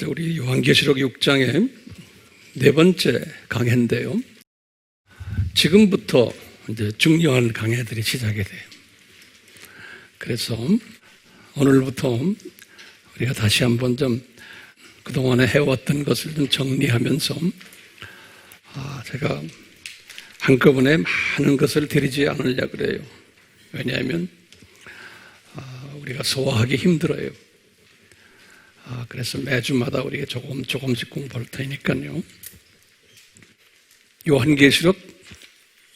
우리 요한계시록 6장의 네 번째 강해인데요. 지금부터 이제 중요한 강해들이 시작이 돼요. 그래서 오늘부터 우리가 다시 한번 좀 그동안에 해왔던 것을 좀 정리하면서 제가 한꺼번에 많은 것을 드리지 않으려고 그래요. 왜냐하면 우리가 소화하기 힘들어요. 그래서 매주마다 우리가 조금씩 공부할 테니까요. 요한계시록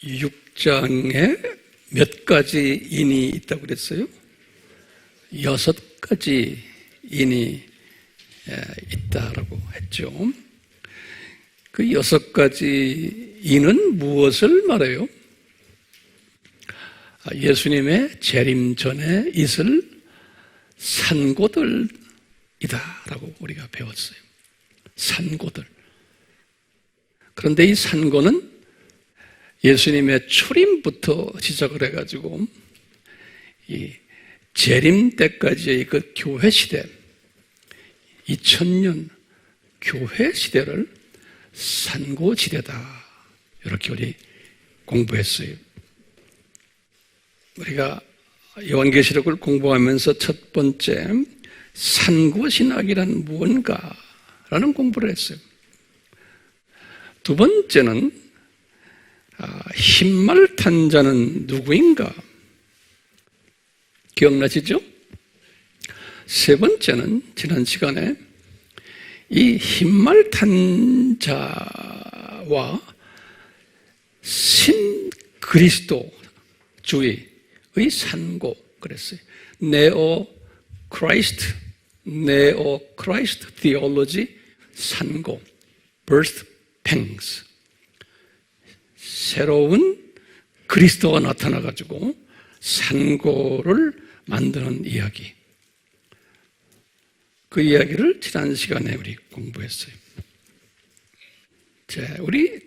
6장에 몇 가지 인이 있다고 그랬어요? 6가지 인이 있다라고 했죠. 그 6가지 인은 무엇을 말해요? 예수님의 재림 전에 있을 산고들이다라고 우리가 배웠어요. 산고들. 그런데 이 산고는 예수님의 출임부터 시작을 해가지고 이 재림 때까지의 그 교회 시대, 2000년 교회 시대를 산고지대다. 이렇게 우리 공부했어요. 우리가 요한계시록을 공부하면서 첫 번째 산고신학이란 무언가라는 공부를 했어요. 두 번째는 흰말 탄 자는 누구인가? 기억나시죠? 세 번째는 지난 시간에 이 흰말 탄 자와 신그리스도주의의 산고 그랬어요. 네오 크라이스트 theology 산고 birth pangs. 새로운 그리스도가 나타나가지고 산고를 만드는 이야기. 그 이야기를 지난 시간에 우리 공부했어요. 자, 우리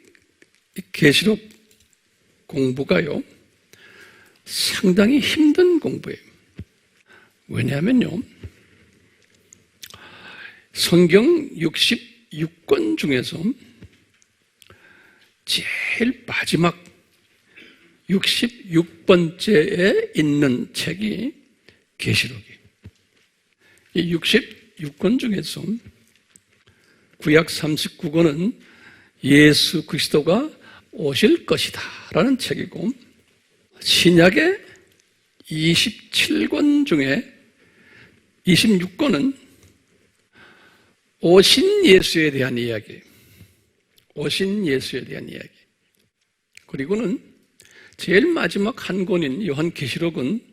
계시록 공부가요, 상당히 힘든 공부예요. 왜냐하면요, 성경 66권 중에서 제일 마지막 66번째에 있는 책이 계시록이에요. 이 66권 중에서 구약 39권은 예수 그리스도가 오실 것이다 라는 책이고, 신약의 27권 중에 26권은 오신 예수에 대한 이야기예요. 오신 예수에 대한 이야기. 그리고는 제일 마지막 한 권인 요한계시록은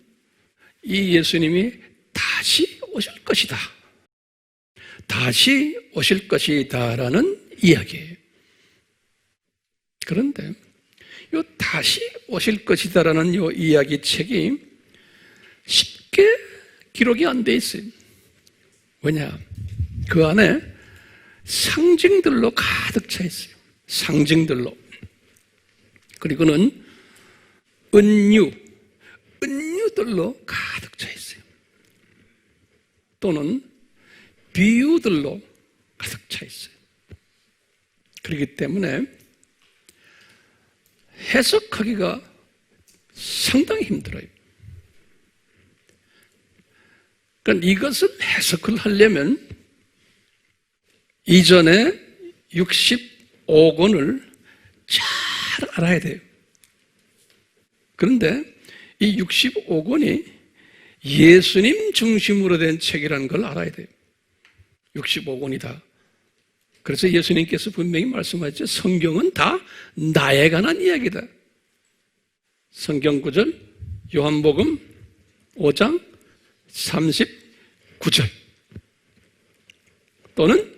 이 예수님이 다시 오실 것이다. 다시 오실 것이다 라는 이야기예요. 그런데 이 다시 오실 것이다 라는 이 이야기 책이 쉽게 기록이 안 돼 있어요. 왜냐? 그 안에 상징들로 가득 차 있어요. 상징들로. 그리고는 은유들로 가득 차 있어요. 또는 비유들로 가득 차 있어요. 그렇기 때문에 해석하기가 상당히 힘들어요. 그러니까 이것을 해석을 하려면 이전에 65권을 잘 알아야 돼요. 그런데 이 65권이 예수님 중심으로 된 책이라는 걸 알아야 돼요. 65권이다. 그래서 예수님께서 분명히 말씀하셨죠. 성경은 다 나에 관한 이야기다. 성경 구절 요한복음 5장 39절 또는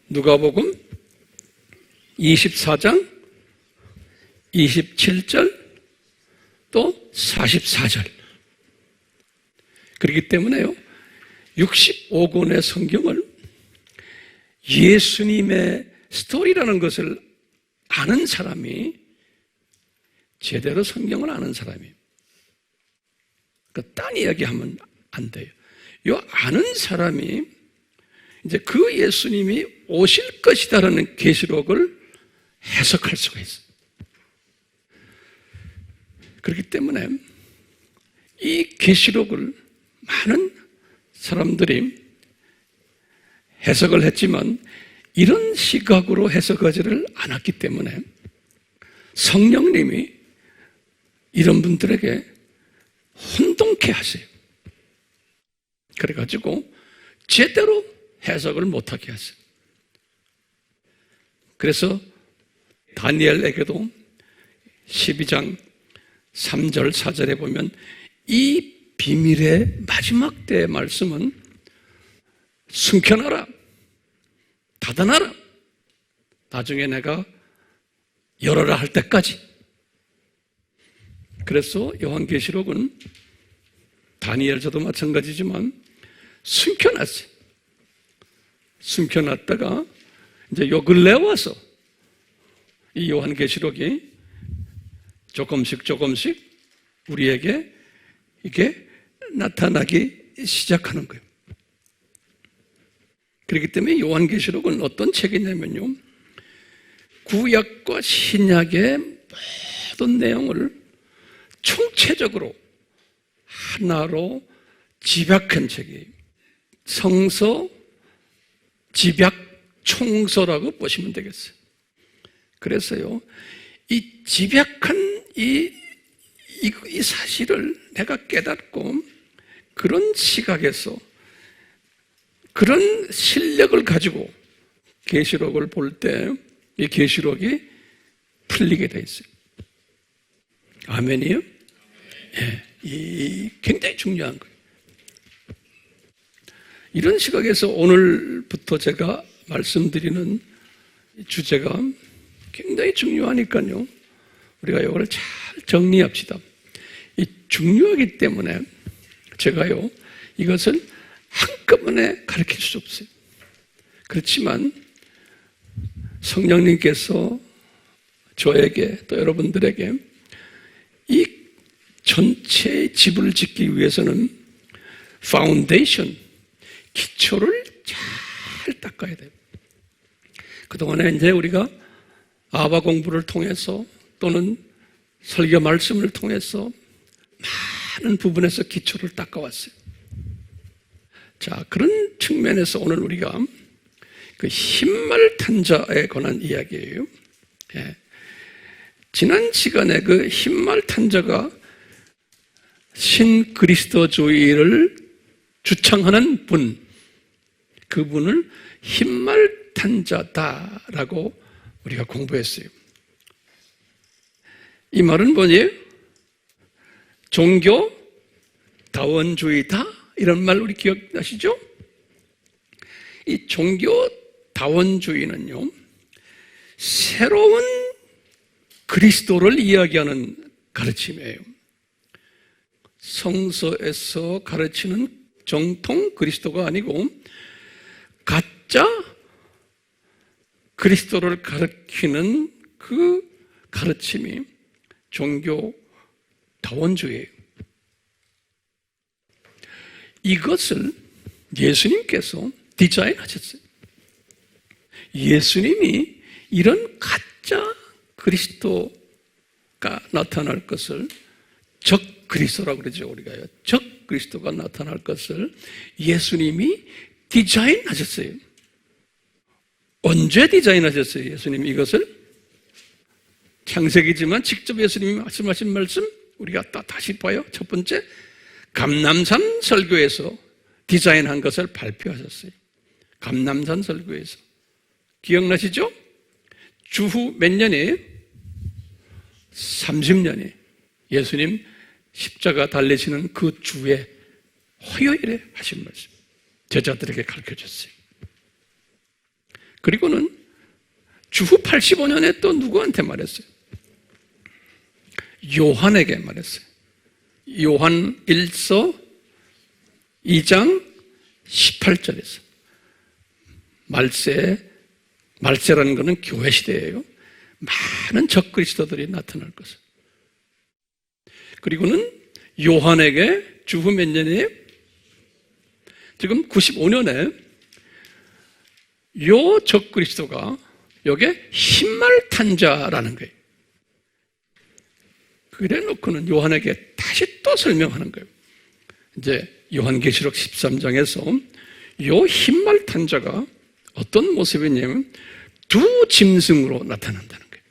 누가복음 24장 27절 또 44절. 그렇기 때문에요, 65권의 성경을 예수님의 스토리라는 것을 아는 사람이 제대로 성경을 아는 사람이에요. 딴 이야기하면 안 돼요. 이 아는 사람이 이제 그 예수님이 오실 것이다라는 계시록을 해석할 수가 있어요. 그렇기 때문에 이 계시록을 많은 사람들이 해석을 했지만 이런 시각으로 해석하지를 않았기 때문에 성령님이 이런 분들에게 혼동케 하세요. 그래가지고 제대로 해석을 못하게 하세요. 그래서 다니엘에게도 12장 3절 4절에 보면 이 비밀의 마지막 때의 말씀은 숨겨놔라, 닫아놔라, 나중에 내가 열어라 할 때까지. 그래서 요한계시록은 다니엘서도 마찬가지지만 숨겨놨어요. 숨겨놨다가 이제 요 근래 와서 이 요한계시록이 조금씩 우리에게 이게 나타나기 시작하는 거예요. 그렇기 때문에 요한계시록은 어떤 책이냐면요, 구약과 신약의 모든 내용을 총체적으로 하나로 집약한 책이에요. 성서 집약 총서라고 보시면 되겠어요. 그래서요, 이 집약한 이 사실을 내가 깨닫고 그런 시각에서 그런 실력을 가지고 계시록을 볼 때 이 계시록이 풀리게 돼 있어요. 아멘이요? 예, 이 굉장히 중요한 거예요. 이런 시각에서 오늘부터 제가 말씀드리는 주제가 굉장히 중요하니까요, 우리가 이걸 잘 정리합시다. 이 중요하기 때문에 제가요, 이것을 한꺼번에 가르칠 수 없어요. 그렇지만 성령님께서 저에게 또 여러분들에게 이 전체의 집을 짓기 위해서는 파운데이션, 기초를 잘 닦아야 돼요. 그동안에 이제 우리가 아바 공부를 통해서 또는 설교 말씀을 통해서 많은 부분에서 기초를 닦아왔어요. 자, 그런 측면에서 오늘 우리가 그 흰말 탄자에 관한 이야기예요. 예. 지난 시간에 그 흰말 탄자가 신그리스도주의를 주창하는 분, 그분을 흰말 탄자다라고 우리가 공부했어요. 이 말은 뭐예요? 종교 다원주의다? 이런 말 우리 기억나시죠? 이 종교 다원주의는요, 새로운 그리스도를 이야기하는 가르침이에요. 성서에서 가르치는 정통 그리스도가 아니고 가짜 그리스도를 가르치는 그 가르침이 종교 다원주의예요. 이것을 예수님께서 디자인하셨어요. 예수님이 이런 가짜 그리스도가 나타날 것을, 적 그리스도라고 그러죠, 우리가요. 적 그리스도가 나타날 것을 예수님이 디자인하셨어요. 언제 디자인하셨어요, 예수님이 이것을? 창세기지만 직접 예수님이 말씀하신 말씀 우리가 다시 봐요. 첫 번째, 감람산 설교에서 디자인한 것을 발표하셨어요. 감람산 설교에서. 기억나시죠? 주후 몇 년이에요? 30년이 예수님 십자가 달리시는 그 주에 화요일에 하신 말씀, 제자들에게 가르쳐줬어요. 그리고는 주후 85년에 또 누구한테 말했어요? 요한에게 말했어요. 요한 1서 2장 18절에서 말세라는 것은 교회 시대예요. 많은 적그리스도들이 나타날 것을. 그리고는 요한에게 주후 몇 년에 지금 95년에 요 적그리스도가 요게 흰말 탄 자라는 거예요. 그래 놓고는 요한에게 다시 또 설명하는 거예요. 이제 요한계시록 13장에서 요 흰말 탄 자가 어떤 모습이냐면 두 짐승으로 나타난다는 거예요.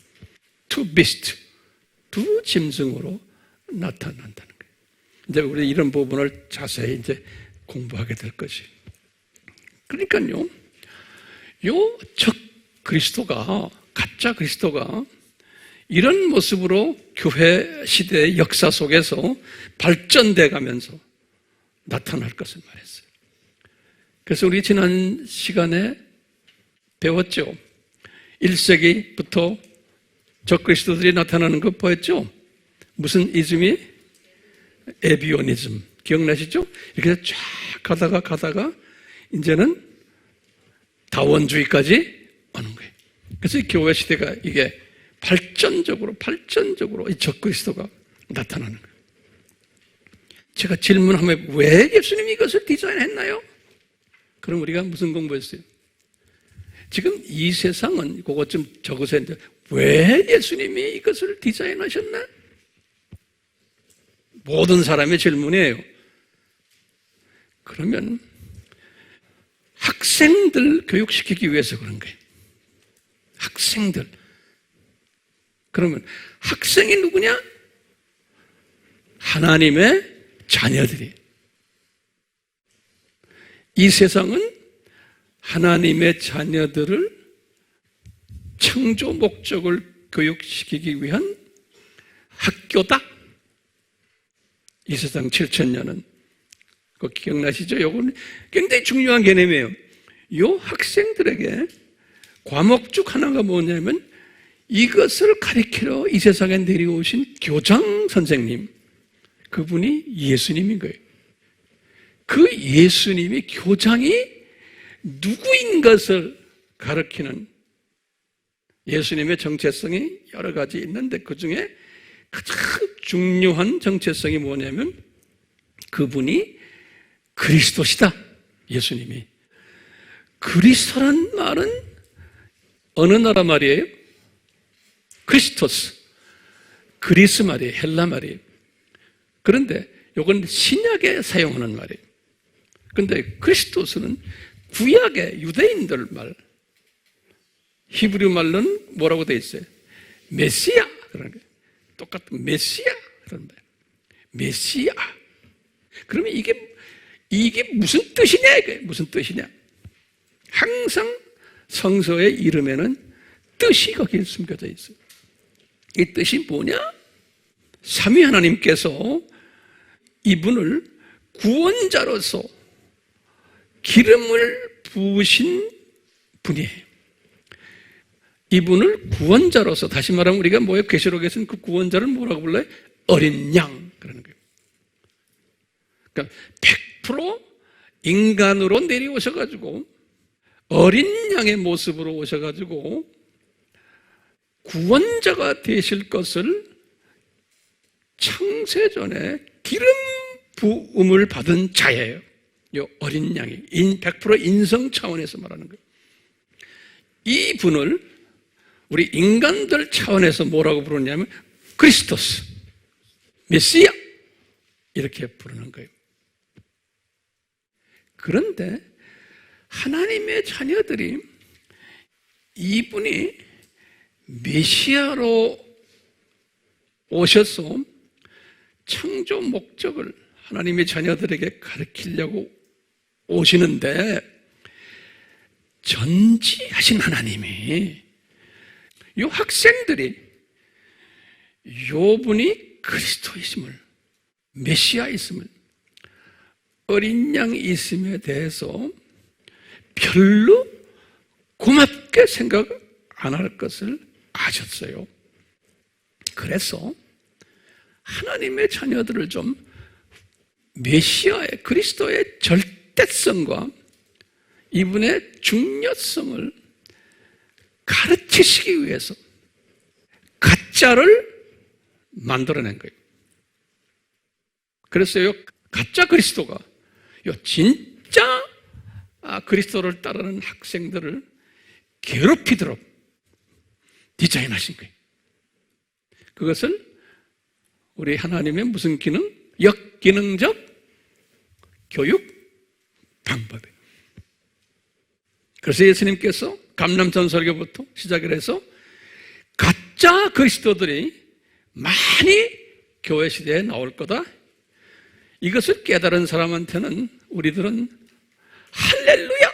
two beast, 두 짐승으로 나타난다는 거예요. 이제 우리 이런 부분을 자세히 이제 공부하게 될 것이에요. 그러니까요, 요 적 그리스도가, 가짜 그리스도가 이런 모습으로 교회 시대의 역사 속에서 발전돼 가면서 나타날 것을 말했어요. 그래서 우리 지난 시간에 배웠죠. 1세기부터 적그리스도들이 나타나는 거 보였죠? 무슨 이즘이? 에비오니즘. 기억나시죠? 이렇게 쫙 가다가 이제는 다원주의까지 오는 거예요. 그래서 이 교회 시대가 이게 발전적으로 이 적그리스도가 나타나는 거예요. 제가 질문하면 왜 예수님이 이것을 디자인했나요? 그럼 우리가 무슨 공부했어요? 지금 이 세상은 그것 좀 적으세요. 왜 예수님이 이것을 디자인하셨나? 모든 사람의 질문이에요. 그러면 학생들 교육시키기 위해서 그런 거예요. 학생들. 그러면 학생이 누구냐? 하나님의 자녀들이. 이 세상은 하나님의 자녀들을 창조 목적을 교육시키기 위한 학교다. 이 세상 7,000년은. 그거 기억나시죠? 이건 굉장히 중요한 개념이에요. 이 학생들에게 과목 중 하나가 뭐냐면 이것을 가르치러 이 세상에 내려오신 교장 선생님, 그분이 예수님인 거예요. 그 예수님이 교장이 누구인 것을 가르치는 예수님의 정체성이 여러 가지 있는데 그 중에 가장 중요한 정체성이 뭐냐면 그분이 그리스도시다. 예수님이. 그리스도란 말은 어느 나라 말이에요? 크리스토스. 그리스 말이에요. 헬라 말이에요. 그런데 이건 신약에 사용하는 말이에요. 그런데 크리스토스는 구약의 유대인들 말. 히브리 말로는 뭐라고 되어 있어요? 메시아. 그런 거예요. 똑같은 메시아. 그런 거예요. 메시아. 그러면 이게 무슨 뜻이냐? 이게 무슨 뜻이냐? 항상 성서의 이름에는 뜻이 거기에 숨겨져 있어요. 이 뜻이 뭐냐? 삼위 하나님께서 이분을 구원자로서 기름을 부으신 분이에요. 이분을 구원자로서, 다시 말하면 우리가 뭐예요? 계시록에서는 그 구원자를 뭐라고 불러요? 어린 양. 그러는 거예요. 그러니까 100% 인간으로 내려오셔가지고 어린 양의 모습으로 오셔가지고 구원자가 되실 것을 창세전에 기름 부음을 받은 자예요. 이 어린 양이 100% 인성 차원에서 말하는 거예요. 이 분을 우리 인간들 차원에서 뭐라고 부르냐면 크리스토스, 메시아 이렇게 부르는 거예요. 그런데 하나님의 자녀들이 이분이 메시아로 오셔서 창조 목적을 하나님의 자녀들에게 가르치려고 오시는데 전지하신 하나님이 이 학생들이 요 분이 그리스도이심을, 메시아이심을, 어린 양이 있음에 대해서 별로 고맙게 생각 안 할 것을 아셨어요. 그래서 하나님의 자녀들을 좀 메시아의, 그리스도의 절대성과 이분의 중요성을 가르치시기 위해서 가짜를 만들어낸 거예요. 그래서 요 가짜 그리스도가 요 진짜 그리스도를 따르는 학생들을 괴롭히도록 디자인하신 거예요. 그것을 우리 하나님의 무슨 기능? 역기능적 교육 방법이에요. 그래서 예수님께서 감람산 설교부터 시작을 해서 가짜 그리스도들이 많이 교회 시대에 나올 거다. 이것을 깨달은 사람한테는 우리들은 할렐루야!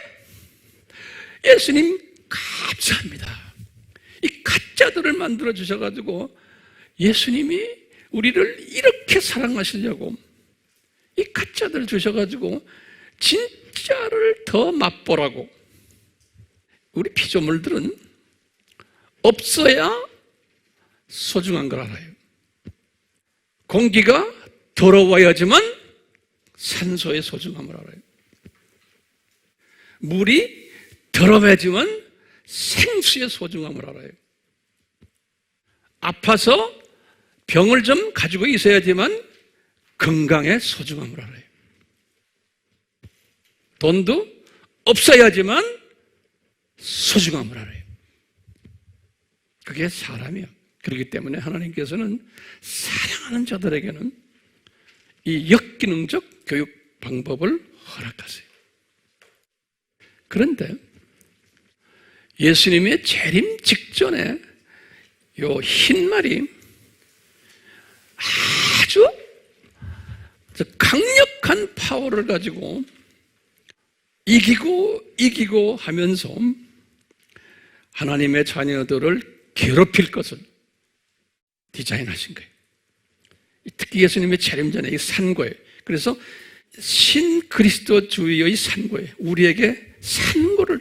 예수님 감사합니다. 이 가짜들을 만들어 주셔가지고 예수님이 우리를 이렇게 사랑하시려고 이 가짜들 주셔가지고 진짜를 더 맛보라고. 우리 피조물들은 없어야 소중한 걸 알아요. 공기가 더러워야지만 산소의 소중함을 알아요. 물이 더러워야지만 생수의 소중함을 알아요. 아파서 병을 좀 가지고 있어야지만 건강의 소중함을 알아요. 돈도 없어야지만 소중함을 알아요. 그게 사람이에요. 그렇기 때문에 하나님께서는 사랑하는 자들에게는 이 역기능적 교육 방법을 허락하세요. 그런데 예수님의 재림 직전에 요 흰말이 아주 강력한 파워를 가지고 이기고 하면서 하나님의 자녀들을 괴롭힐 것을 디자인하신 거예요. 특히 예수님의 재림 전에 이 산고예요. 그래서 신그리스도주의의 산고예요. 우리에게 산고를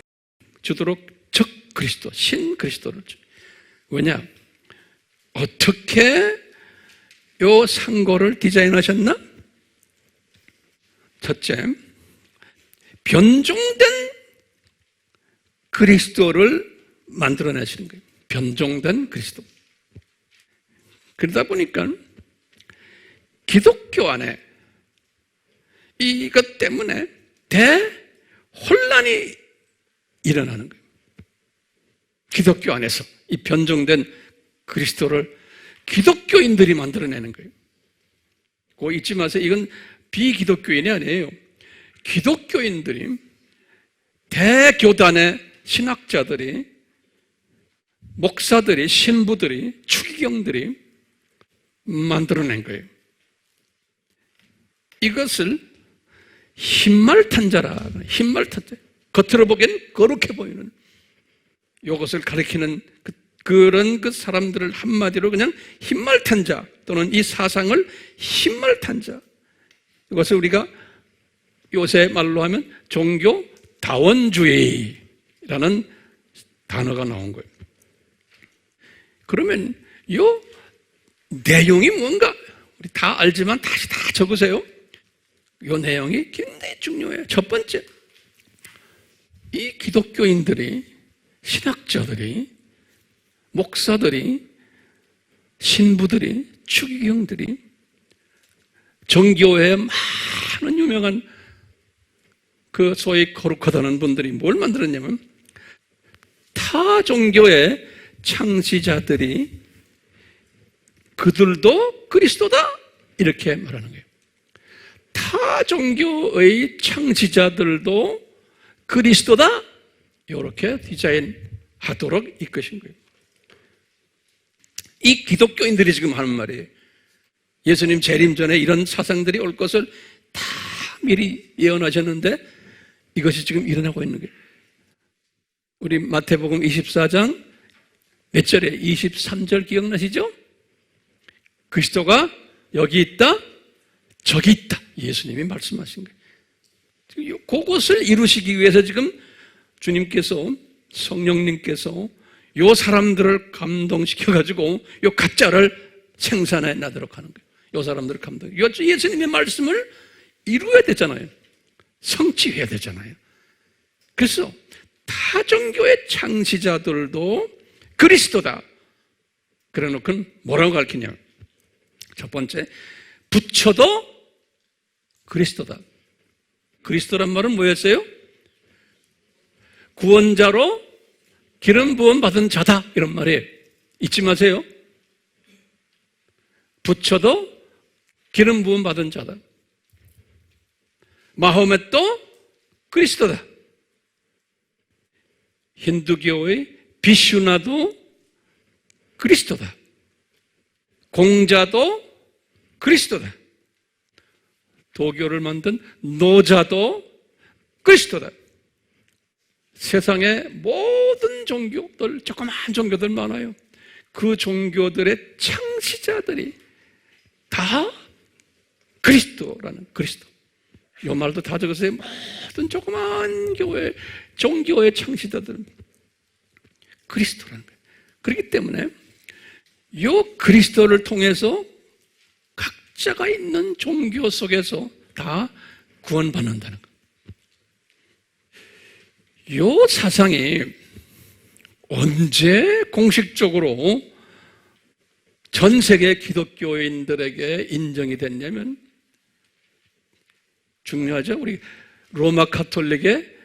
주도록 적그리스도, 신그리스도를 주. 왜냐? 어떻게 요 산고를 디자인하셨나? 첫째, 변종된 그리스도를 만들어내시는 거예요. 변종된 그리스도. 그러다 보니까 기독교 안에 이것 때문에 대혼란이 일어나는 거예요. 기독교 안에서 이 변종된 그리스도를 기독교인들이 만들어내는 거예요. 그거 잊지 마세요. 이건 비기독교인이 아니에요. 기독교인들이, 대교단의 신학자들이, 목사들이, 신부들이, 추기경들이 만들어낸 거예요. 이것을 흰말탄 자라, 흰말탄 자. 겉으로 보기엔 거룩해 보이는 이것을 가리키는 그런 그 사람들을 한마디로 그냥 흰말탄 자 또는 이 사상을 흰말탄 자. 이것을 우리가 요새 말로 하면 종교 다원주의라는 단어가 나온 거예요. 그러면 이 내용이 뭔가 우리 다 알지만 다시 다 적으세요. 이 내용이 굉장히 중요해요. 첫 번째, 이 기독교인들이, 신학자들이, 목사들이, 신부들이, 추기경들이 정교회에 많은 유명한 그 소위 거룩하다는 분들이 뭘 만들었냐면 타 종교의 창시자들이 그들도 그리스도다 이렇게 말하는 거예요. 타 종교의 창시자들도 그리스도다 이렇게 디자인하도록 이끄신 거예요. 이 기독교인들이 지금 하는 말이에요. 예수님 재림 전에 이런 사상들이 올 것을 다 미리 예언하셨는데 이것이 지금 일어나고 있는 거예요. 우리 마태복음 24장 몇 절에 23절 기억나시죠? 그리스도가 여기 있다, 저기 있다. 예수님이 말씀하신 거예요. 그것을 이루시기 위해서 지금 주님께서, 성령님께서 요 사람들을 감동시켜가지고 요 가짜를 생산해 나도록 하는 거예요. 요 사람들을 감동. 예수님의 말씀을 이루어야 되잖아요. 성취해야 되잖아요. 그래서 타종교의 창시자들도 그리스도다. 그래 놓고는 뭐라고 가르치냐? 첫 번째, 부처도 그리스도다. 그리스도란 말은 뭐였어요? 구원자로 기름 부음 받은 자다 이런 말이에요. 잊지 마세요. 부처도 기름 부음 받은 자다. 마호멧도 그리스도다. 힌두교의 비슈나도 그리스도다. 공자도 그리스도다. 도교를 만든 노자도 그리스도다. 세상의 모든 종교들, 조그만 종교들 많아요. 그 종교들의 창시자들이 다 그리스도라는 그리스도. 이 말도 다 적으세요. 모든 조그만 교회, 종교의 창시자들은 그리스도라는 거예요. 그렇기 때문에 이 그리스도를 통해서 각자가 있는 종교 속에서 다 구원받는다는 거예요. 이 사상이 언제 공식적으로 전 세계 기독교인들에게 인정이 됐냐면, 중요하죠. 우리 로마 가톨릭의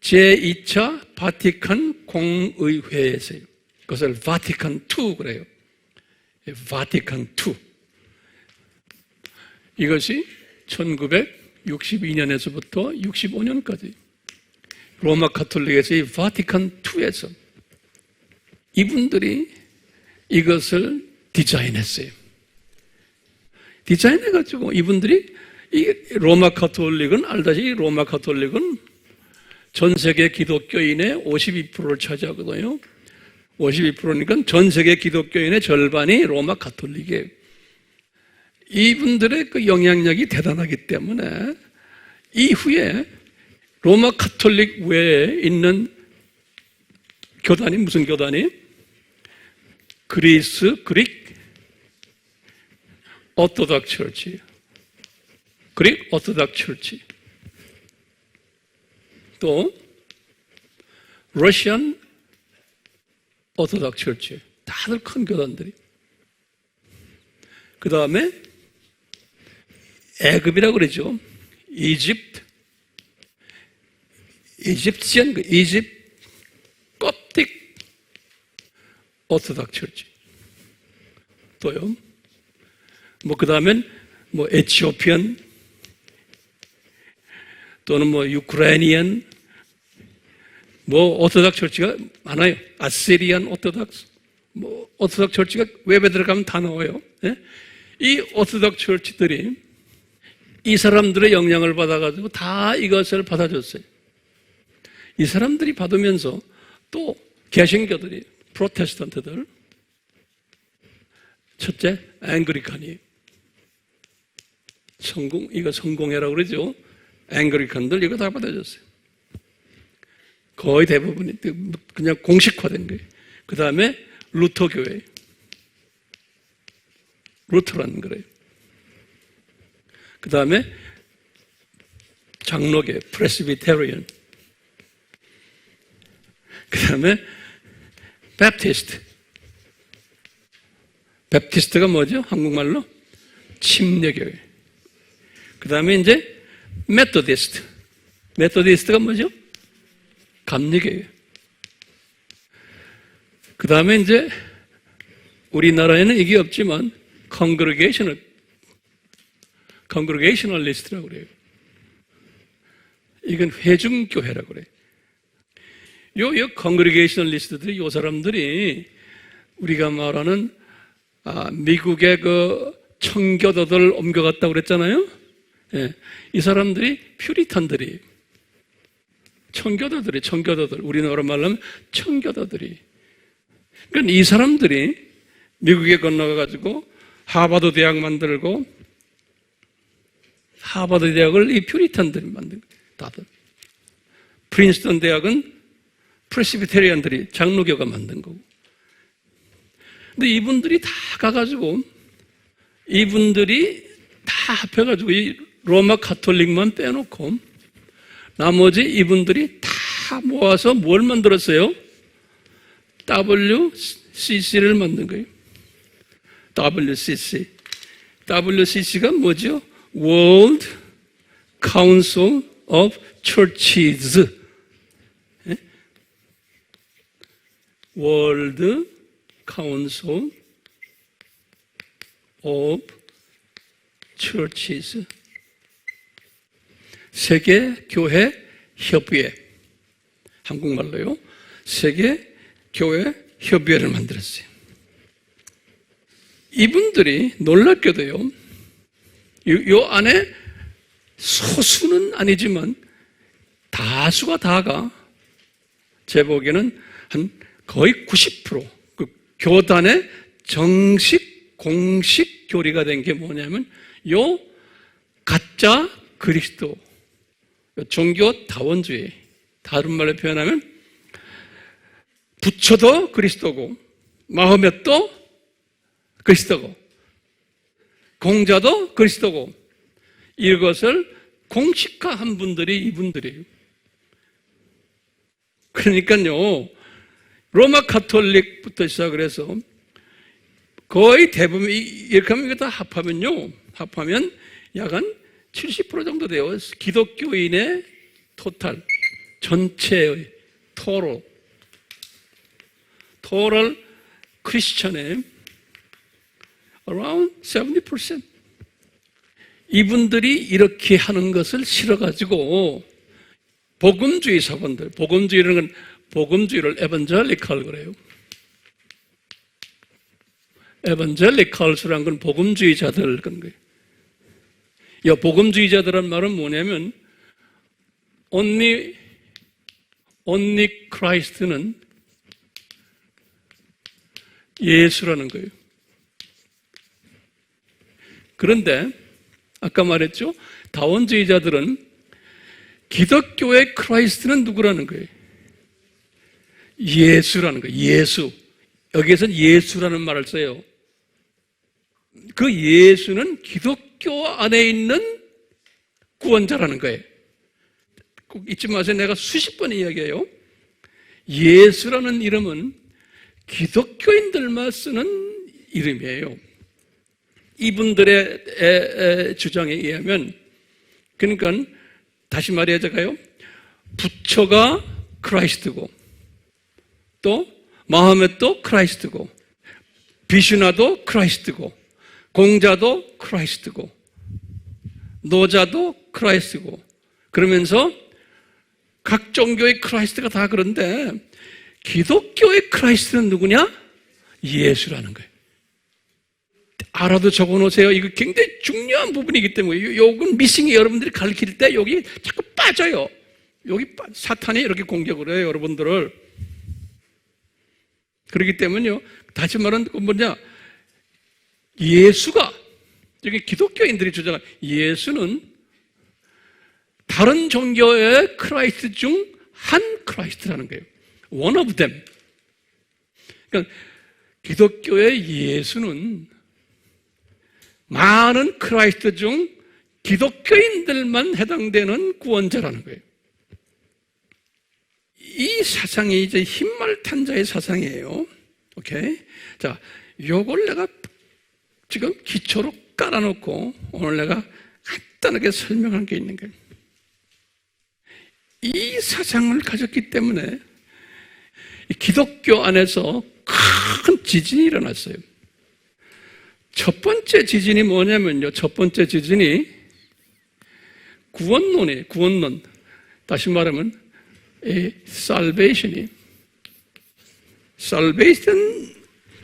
제2차 바티칸 공의회에서요. 그것을 바티칸 II 그래요. 바티칸 II. 이것이 1962년에서부터 65년까지 로마 가톨릭에서의 바티칸 II에서 이분들이 이것을 디자인했어요. 디자인해가지고 이분들이, 이 로마 가톨릭은 알다시피 로마 가톨릭은 전 세계 기독교인의 52%를 차지하거든요. 52%니까 전 세계 기독교인의 절반이 로마 가톨릭이에요. 이분들의 그 영향력이 대단하기 때문에 이후에 로마 가톨릭 외에 있는 교단이 무슨 교단이? 그리스 그릭 오토닥 처치, 그릭 오토닥 처치, 또 러시안 오토닥 처치, 다들 큰 교단들이. 그 다음에 애굽이라고 그러죠. 이집시안, 이집 껍틱 오토닥 처치. 또요. 그 다음엔 에티오피안, 또는 유크라이니안, 오토닥 처치가 많아요. 아시리안 오토닥스, 오토닥 처치가 웹에 들어가면 다 나와요. 예? 이 오토닥 처치들이 이 사람들의 영향을 받아가지고 다 이것을 받아줬어요. 이 사람들이 받으면서 또 개신교들이, 프로테스탄트들, 첫째 앵그리칸이 이거 성공회라고 그러죠. 앵그리칸들 이거 다 받아줬어요. 거의 대부분이 그냥 공식화된 거예요. 그 다음에 루터교회, 루터라는 거예요. 그 다음에 장로교, 프레스비테리언. 그 다음에 베프티스트. 베프티스트가 뭐죠? 한국말로? 침례교회. 그 다음에 이제 메토디스트. 메토디스트가 뭐죠? 감리교회. 그 다음에 이제 우리나라에는 이게 없지만 컨그레게이셔널리스트라고 그래요. 이건 회중교회라고 그래요. 요 컨그레게이셔널리스트들이, 요 사람들이 우리가 말하는 미국의 그 청교도들 옮겨갔다고 그랬잖아요. 예, 이 사람들이 퓨리탄들이, 청교도들, 우리나라 말로 하면 청교도들이. 그러니까 이 사람들이 미국에 건너가가지고 하버드 대학 만들고, 하버드 대학을 이 퓨리탄들이 만든 거예요. 다들. 프린스턴 대학은 프레스비테리안들이, 장로교가 만든 거고. 근데 이분들이 다 가가지고, 이분들이 다 합해가지고 이 로마 가톨릭만 빼놓고 나머지 이분들이 다 모아서 뭘 만들었어요? WCC를 만든 거예요. WCC가 뭐죠? World Council of Churches. World Council of Churches, 세계교회 협의회, 한국말로요, 세계교회 협의회를 만들었어요. 이분들이 놀랍게도요, 요 안에 소수는 아니지만 다수가 다가 제 보기에는 한 거의 90% 그 교단의 정식 공식 교리가 된 게 뭐냐면 요 가짜 그리스도, 종교 다원주의, 다른 말로 표현하면 부처도 그리스도고 마호멧도 그리스도고 공자도 그리스도고, 이것을 공식화한 분들이 이분들이에요. 그러니까요, 로마 가톨릭부터 시작을 해서 거의 대부분 이렇게 하면 이거 다 합하면 약 한 70% 정도 돼요. 기독교인의 토탈, 전체의 토럴 크리스천의 around 70%. 이분들이 이렇게 하는 것을 싫어가지고 복음주의 사관들, 복음주의를 에반젤리칼 그래요. 에반젤리칼스라는 건 복음주의자들 그런 거예요. 이 복음주의자들은 말은 뭐냐면 only Christ는 예수라는 거예요. 그런데 아까 말했죠, 다원주의자들은 기독교의 크라이스트는 누구라는 거예요? 예수라는 거예요. 예수. 여기에서는 예수라는 말을 써요. 그 예수는 기독교 안에 있는 구원자라는 거예요. 꼭 잊지 마세요. 내가 수십 번 이야기해요. 예수라는 이름은 기독교인들만 쓰는 이름이에요. 이분들의 주장에 의하면, 그러니까 다시 말해야죠. 부처가 크라이스트고, 또 마호멧도 크라이스트고, 비슈나도 크라이스트고, 공자도 크라이스트고, 노자도 크라이스트고, 그러면서 각 종교의 크라이스트가 다 그런데 기독교의 크라이스트는 누구냐? 예수라는 거예요. 알아도 적어놓으세요. 이거 굉장히 중요한 부분이기 때문에, 요건 미싱이 여러분들이 가르칠 때 여기 자꾸 빠져요. 여기 사탄이 이렇게 공격을 해요, 여러분들을. 그렇기 때문에요, 다시 말하면 뭐냐, 예수가, 여기 기독교인들이 주장한 예수는 다른 종교의 크라이스트 중 한 크라이스트라는 거예요. One of them. 그러니까 기독교의 예수는 많은 크라이스트 중 기독교인들만 해당되는 구원자라는 거예요. 이 사상이 이제 흰말 탄 자의 사상이에요. 오케이? 자, 요걸 내가 지금 기초로 깔아놓고 오늘 내가 간단하게 설명한 게 있는 거예요. 이 사상을 가졌기 때문에 기독교 안에서 큰 지진이 일어났어요. 첫 번째 지진이 뭐냐면요, 첫 번째 지진이 구원론. 다시 말하면 salvation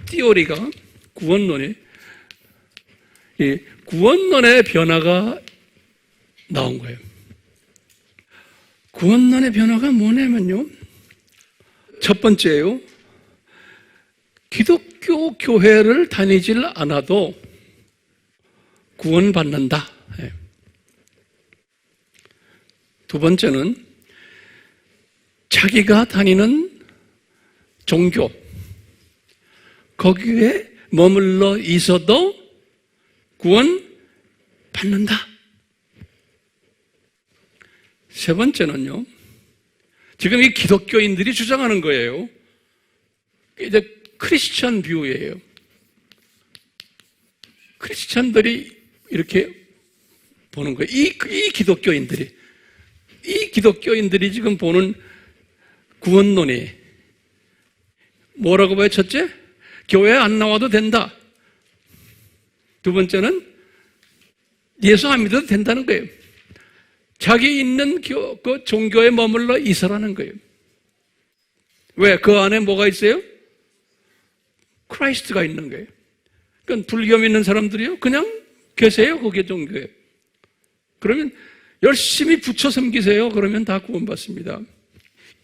티오리가, 구원론의 변화가 나온 거예요. 구원론의 변화가 뭐냐면요, 첫 번째예요, 기독교 교회를 다니질 않아도 구원받는다. 두 번째는 자기가 다니는 종교, 거기에 머물러 있어도 구원받는다. 세 번째는요, 지금 이 기독교인들이 주장하는 거예요. 이제 크리스천 뷰예요. 크리스천들이 이렇게 보는 거예요. 이 기독교인들이 지금 보는 구원론이 뭐라고 봐요? 첫째, 교회 안 나와도 된다. 두 번째는 예수 안 믿어도 된다는 거예요. 자기 있는 그 종교에 머물러 있으라는 거예요. 왜? 그 안에 뭐가 있어요? 크라이스트가 있는 거예요. 그러니까 불교 믿는 사람들이요, 그냥 계세요, 거기에 종교에. 그러면 열심히 부처 섬기세요. 그러면 다 구원받습니다.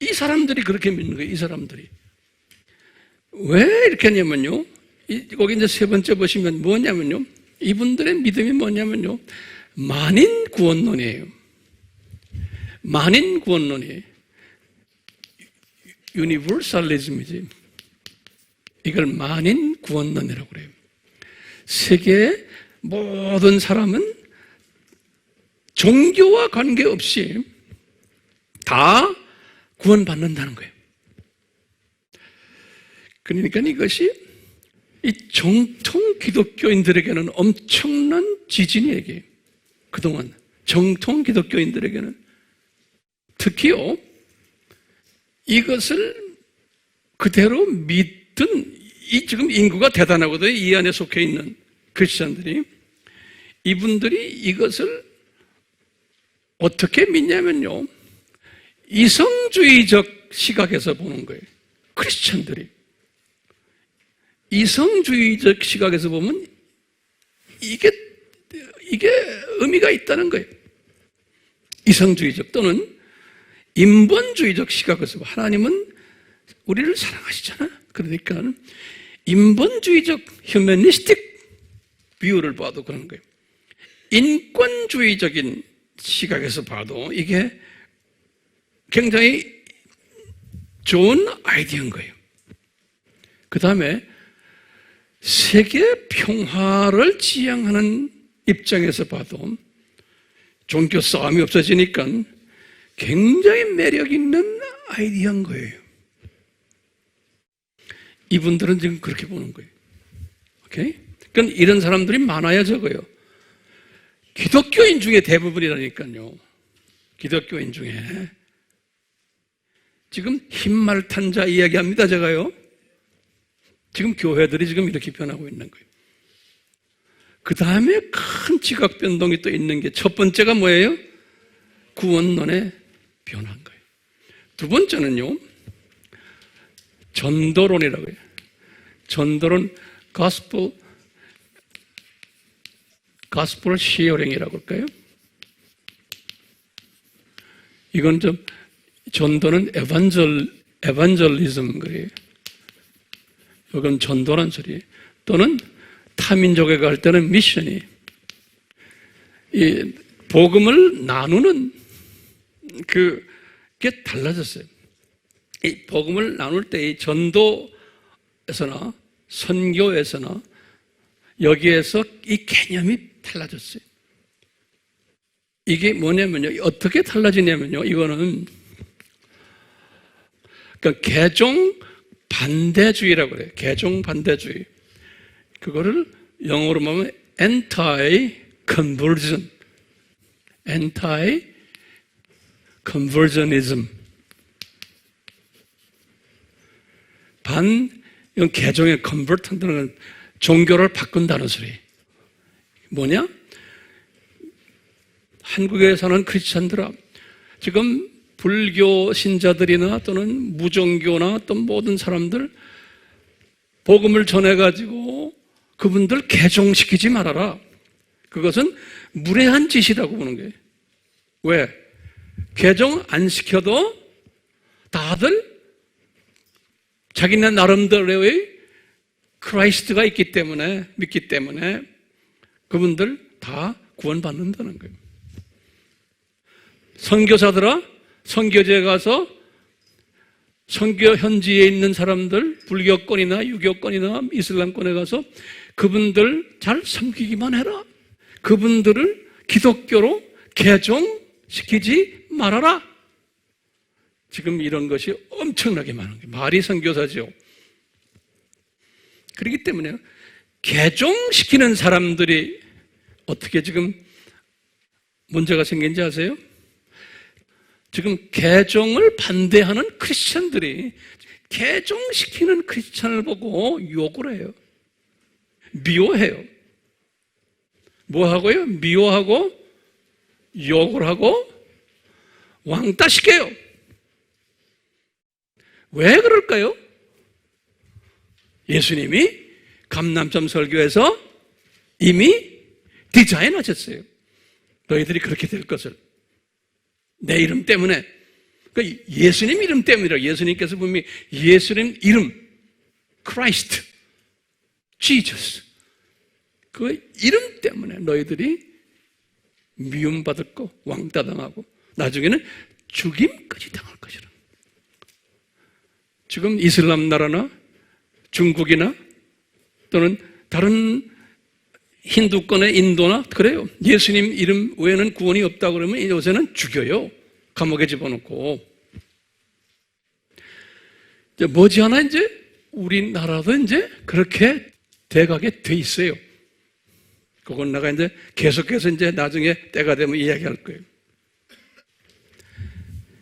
이 사람들이 그렇게 믿는 거예요, 이 사람들이. 왜 이렇게 하냐면요, 거기 이제 세 번째 보시면 뭐냐면요, 이분들의 믿음이 뭐냐면요, 만인 구원론이에요. 만인 구원론이에요. 유니버설리즘이지. 이걸 만인 구원론이라고 그래요. 세계의 모든 사람은 종교와 관계없이 다 구원받는다는 거예요. 그러니까 이것이 이 정통 기독교인들에게는 엄청난 지진이에요. 그동안 정통 기독교인들에게는 특히요, 이것을 그대로 믿던 이 지금 인구가 대단하거든요. 이 안에 속해 있는 크리스천들이. 이분들이 이것을 어떻게 믿냐면요, 이성주의적 시각에서 보는 거예요. 크리스천들이 이성주의적 시각에서 보면 이게 의미가 있다는 거예요. 이성주의적 또는 인본주의적 시각에서 하나님은 우리를 사랑하시잖아요. 그러니까 인본주의적 휴머니스틱 뷰를 봐도 그런 거예요. 인권주의적인 시각에서 봐도 이게 굉장히 좋은 아이디어인 거예요. 그 다음에 세계 평화를 지향하는 입장에서 봐도 종교 싸움이 없어지니까 굉장히 매력 있는 아이디어인 거예요. 이분들은 지금 그렇게 보는 거예요. 오케이? 그러니까 이런 사람들이 많아야 적어요. 기독교인 중에 대부분이라니까요. 기독교인 중에. 지금 흰말탄자 이야기합니다, 제가요. 지금 교회들이 지금 이렇게 변하고 있는 거예요. 그 다음에 큰 지각 변동이 또 있는 게 첫 번째가 뭐예요? 구원론의 변화인 거예요. 두 번째는요, 전도론이라고 해요. 전도론, 가스펠 시어링이라고 할까요? 이건 좀, 전도는 에반젤리즘 그래요. 이건 전도란 소리예요. 또는 타민족에 갈 때는 미션이, 이 복음을 나누는 그게 달라졌어요. 이 복음을 나눌 때 이 전도에서나 선교에서나 여기에서 이 개념이 달라졌어요. 이게 뭐냐면요, 어떻게 달라지냐면요, 이거는 그러니까 개종 반대주의라고 그래요. 개종 반대주의. 그거를 영어로 보면 anti-conversion, anti-conversionism. 이건 개종에 convert 한다는 건 종교를 바꾼다는 소리. 뭐냐? 한국에 사는 크리스찬들아, 지금 불교 신자들이나 또는 무종교나 또 모든 사람들 복음을 전해가지고 그분들 개종시키지 말아라. 그것은 무례한 짓이라고 보는 거예요. 왜? 개종 안 시켜도 다들 자기네 나름대로의 크라이스트가 있기 때문에, 믿기 때문에 그분들 다 구원받는다는 거예요. 선교사들아, 선교지에 가서 선교 현지에 있는 사람들, 불교권이나 유교권이나 이슬람권에 가서 그분들 잘 섬기기만 해라. 그분들을 기독교로 개종시키지 말아라. 지금 이런 것이 엄청나게 많은 거예요. 말이 선교사죠. 그렇기 때문에 개종시키는 사람들이 어떻게 지금 문제가 생긴지 아세요? 지금 개종을 반대하는 크리스천들이 개종시키는 크리스찬을 보고 욕을 해요. 미워해요. 뭐 하고요? 미워하고 욕을 하고 왕따시켜요. 왜 그럴까요? 예수님이 감람점 설교에서 이미 디자인하셨어요. 너희들이 그렇게 될 것을. 내 이름 때문에. 그러니까 예수님 이름 때문이라. 예수님께서 분명히 예수님 이름, Christ, Jesus. 그 이름 때문에 너희들이 미움받을 거, 왕따당하고 나중에는 죽임까지 당할 것이라. 지금 이슬람 나라나 중국이나 또는 다른 힌두권의 인도나 그래요. 예수님 이름 외에는 구원이 없다 그러면 요새는 죽여요. 감옥에 집어넣고. 이제 머지않아 이제 우리나라도 이제 그렇게 돼가게 돼 있어요. 그건 내가 이제 계속해서 이제 나중에 때가 되면 이야기할 거예요.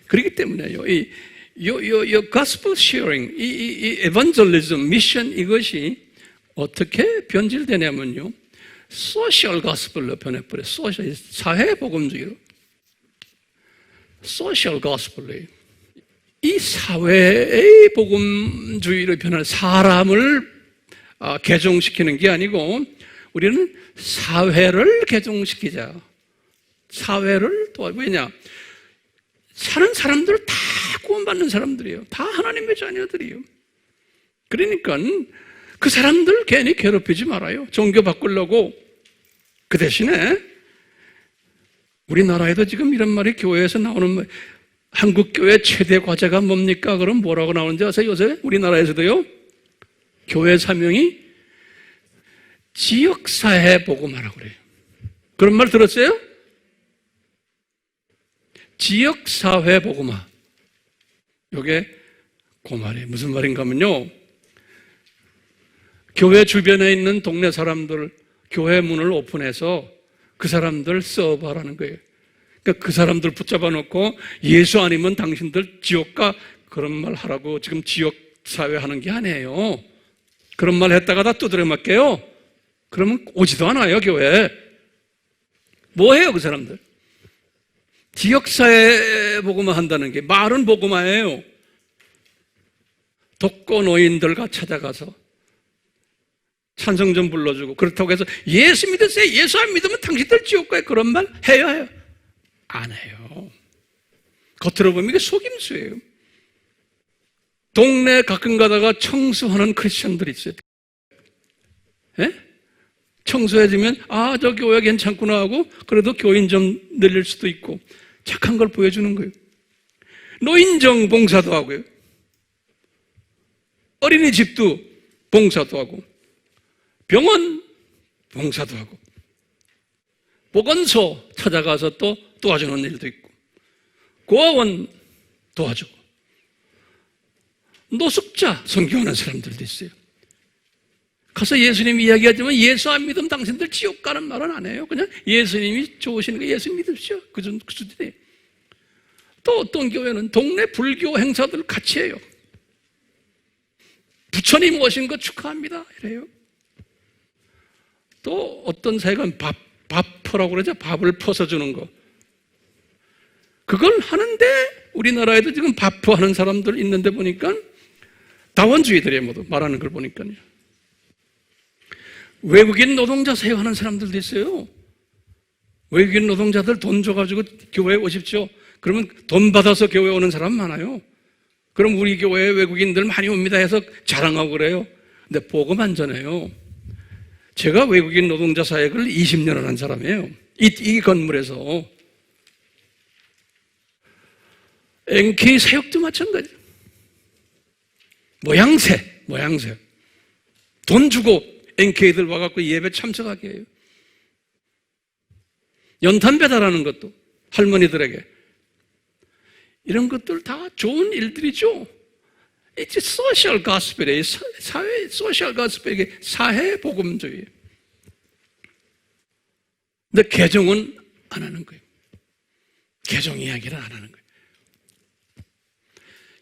그렇기 때문에요. 이 gospel sharing, 이 evangelism, 미션 이것이 어떻게 변질되냐면요. 소셜 가스펠로 변해버려요. 소셜, 사회복음주의로. 소셜 가스펠로. 이 사회의 복음주의로 변한 사람을 개종시키는 게 아니고 우리는 사회를 개종시키자. 사회를 도와줘. 왜냐? 사는 사람들 다 구원받는 사람들이에요. 다 하나님의 자녀들이에요. 그러니까 그 사람들 괜히 괴롭히지 말아요. 종교 바꾸려고. 그 대신에 우리나라에도 지금 이런 말이 교회에서 나오는 한국교회 최대 과제가 뭡니까? 그럼 뭐라고 나오는지 아세요? 요새 우리나라에서도요. 교회 사명이 지역사회 복음하라고 그래요. 그런 말 들었어요? 지역사회 복음화. 이게 그 말이 무슨 말인가 하면요. 교회 주변에 있는 동네 사람들, 교회 문을 오픈해서 그 사람들 서브하라는 거예요. 그러니까 그 사람들 붙잡아 놓고 예수 아니면 당신들 지옥 가 그런 말 하라고 지금 지역사회 하는 게 아니에요. 그런 말 했다가 다 두드려 맞게요. 그러면 오지도 않아요, 교회. 뭐 해요, 그 사람들? 지역사회 복음화 한다는 게 말은 복음화예요. 독거노인들과 찾아가서 찬송 좀 불러주고 그렇다고 해서 예수 믿으세요. 예수 안 믿으면 당신들 지옥 가요. 그런 말 해요? 안 해요. 겉으로 보면 이게 속임수예요. 동네 가끔 가다가 청소하는 크리스천들이 있어요. 예? 청소해주면 저 교회 괜찮구나 하고 그래도 교인 좀 늘릴 수도 있고 착한 걸 보여주는 거예요. 노인정 봉사도 하고요. 어린이집도 봉사도 하고 병원 봉사도 하고 보건소 찾아가서 또 도와주는 일도 있고 고아원 도와주고 노숙자 섬기는 사람들도 있어요. 가서 예수님 이야기하지만 예수 안 믿으면 당신들 지옥 가는 말은 안 해요. 그냥 예수님이 좋으시는 거 예수 믿으십시오. 그 수준이에요. 또 어떤 교회는 동네 불교 행사들 같이 해요. 부처님 오신 거 축하합니다. 이래요. 또 어떤 사회는 밥 퍼라고 그러죠. 밥을 퍼서 주는 거. 그걸 하는데 우리나라에도 지금 밥 퍼하는 사람들 있는데 보니까 다원주의들이에요. 모두 말하는 걸 보니까요. 외국인 노동자 사용하는 사람들도 있어요. 외국인 노동자들 돈 줘가지고 교회에 오십시오. 그러면 돈 받아서 교회에 오는 사람 많아요. 그럼 우리 교회에 외국인들 많이 옵니다 해서 자랑하고 그래요. 근데 복음 안 전해요. 제가 외국인 노동자 사역을 20년을 한 사람이에요. 이 건물에서. NK 사역도 마찬가지. 모양새. 돈 주고 NK들 와갖고 예배 참석하게 해요. 연탄 배달하는 것도 할머니들에게. 이런 것들 다 좋은 일들이죠. 이제 소셜 가스펠이에요. 사회 소셜 가스펠이 사회 복음주의. 근데 개종은 안 하는 거예요. 개종 이야기를 안 하는 거예요.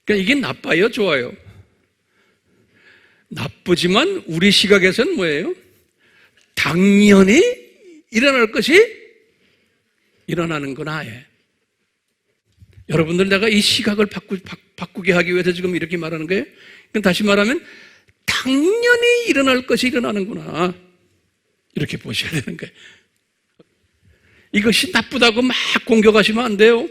그러니까 이게 나빠요, 좋아요? 나쁘지만 우리 시각에서는 뭐예요? 당연히 일어날 것이 일어나는구나. 여러분들, 내가 이 시각을 바꾸게 하기 위해서 지금 이렇게 말하는 거예요. 다시 말하면 당연히 일어날 것이 일어나는구나, 이렇게 보셔야 되는 거예요. 이것이 나쁘다고 막 공격하시면 안 돼요.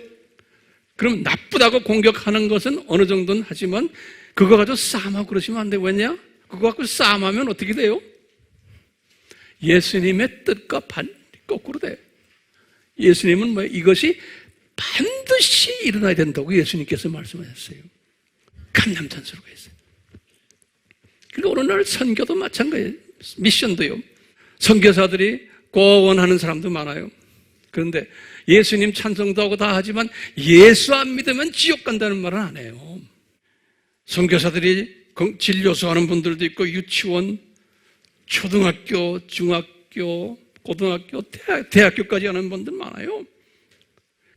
그럼 나쁘다고 공격하는 것은 어느 정도는 하지만 그거 가지고 싸움하고 그러시면 안 돼요. 왜냐? 그거 갖고 싸움하면 어떻게 돼요? 예수님의 뜻과 거꾸로 돼요. 예수님은 뭐 이것이 반드시 일어나야 된다고 예수님께서 말씀하셨어요. 감람산수라고 했어요. 그리고 오늘날 선교도 마찬가지예요. 미션도요. 선교사들이 고원하는 사람도 많아요. 그런데 예수님 찬송도 하고 다 하지만 예수 안 믿으면 지옥 간다는 말은 안 해요. 선교사들이 진료소 하는 분들도 있고, 유치원, 초등학교, 중학교, 고등학교, 대학교까지 하는 분들 많아요.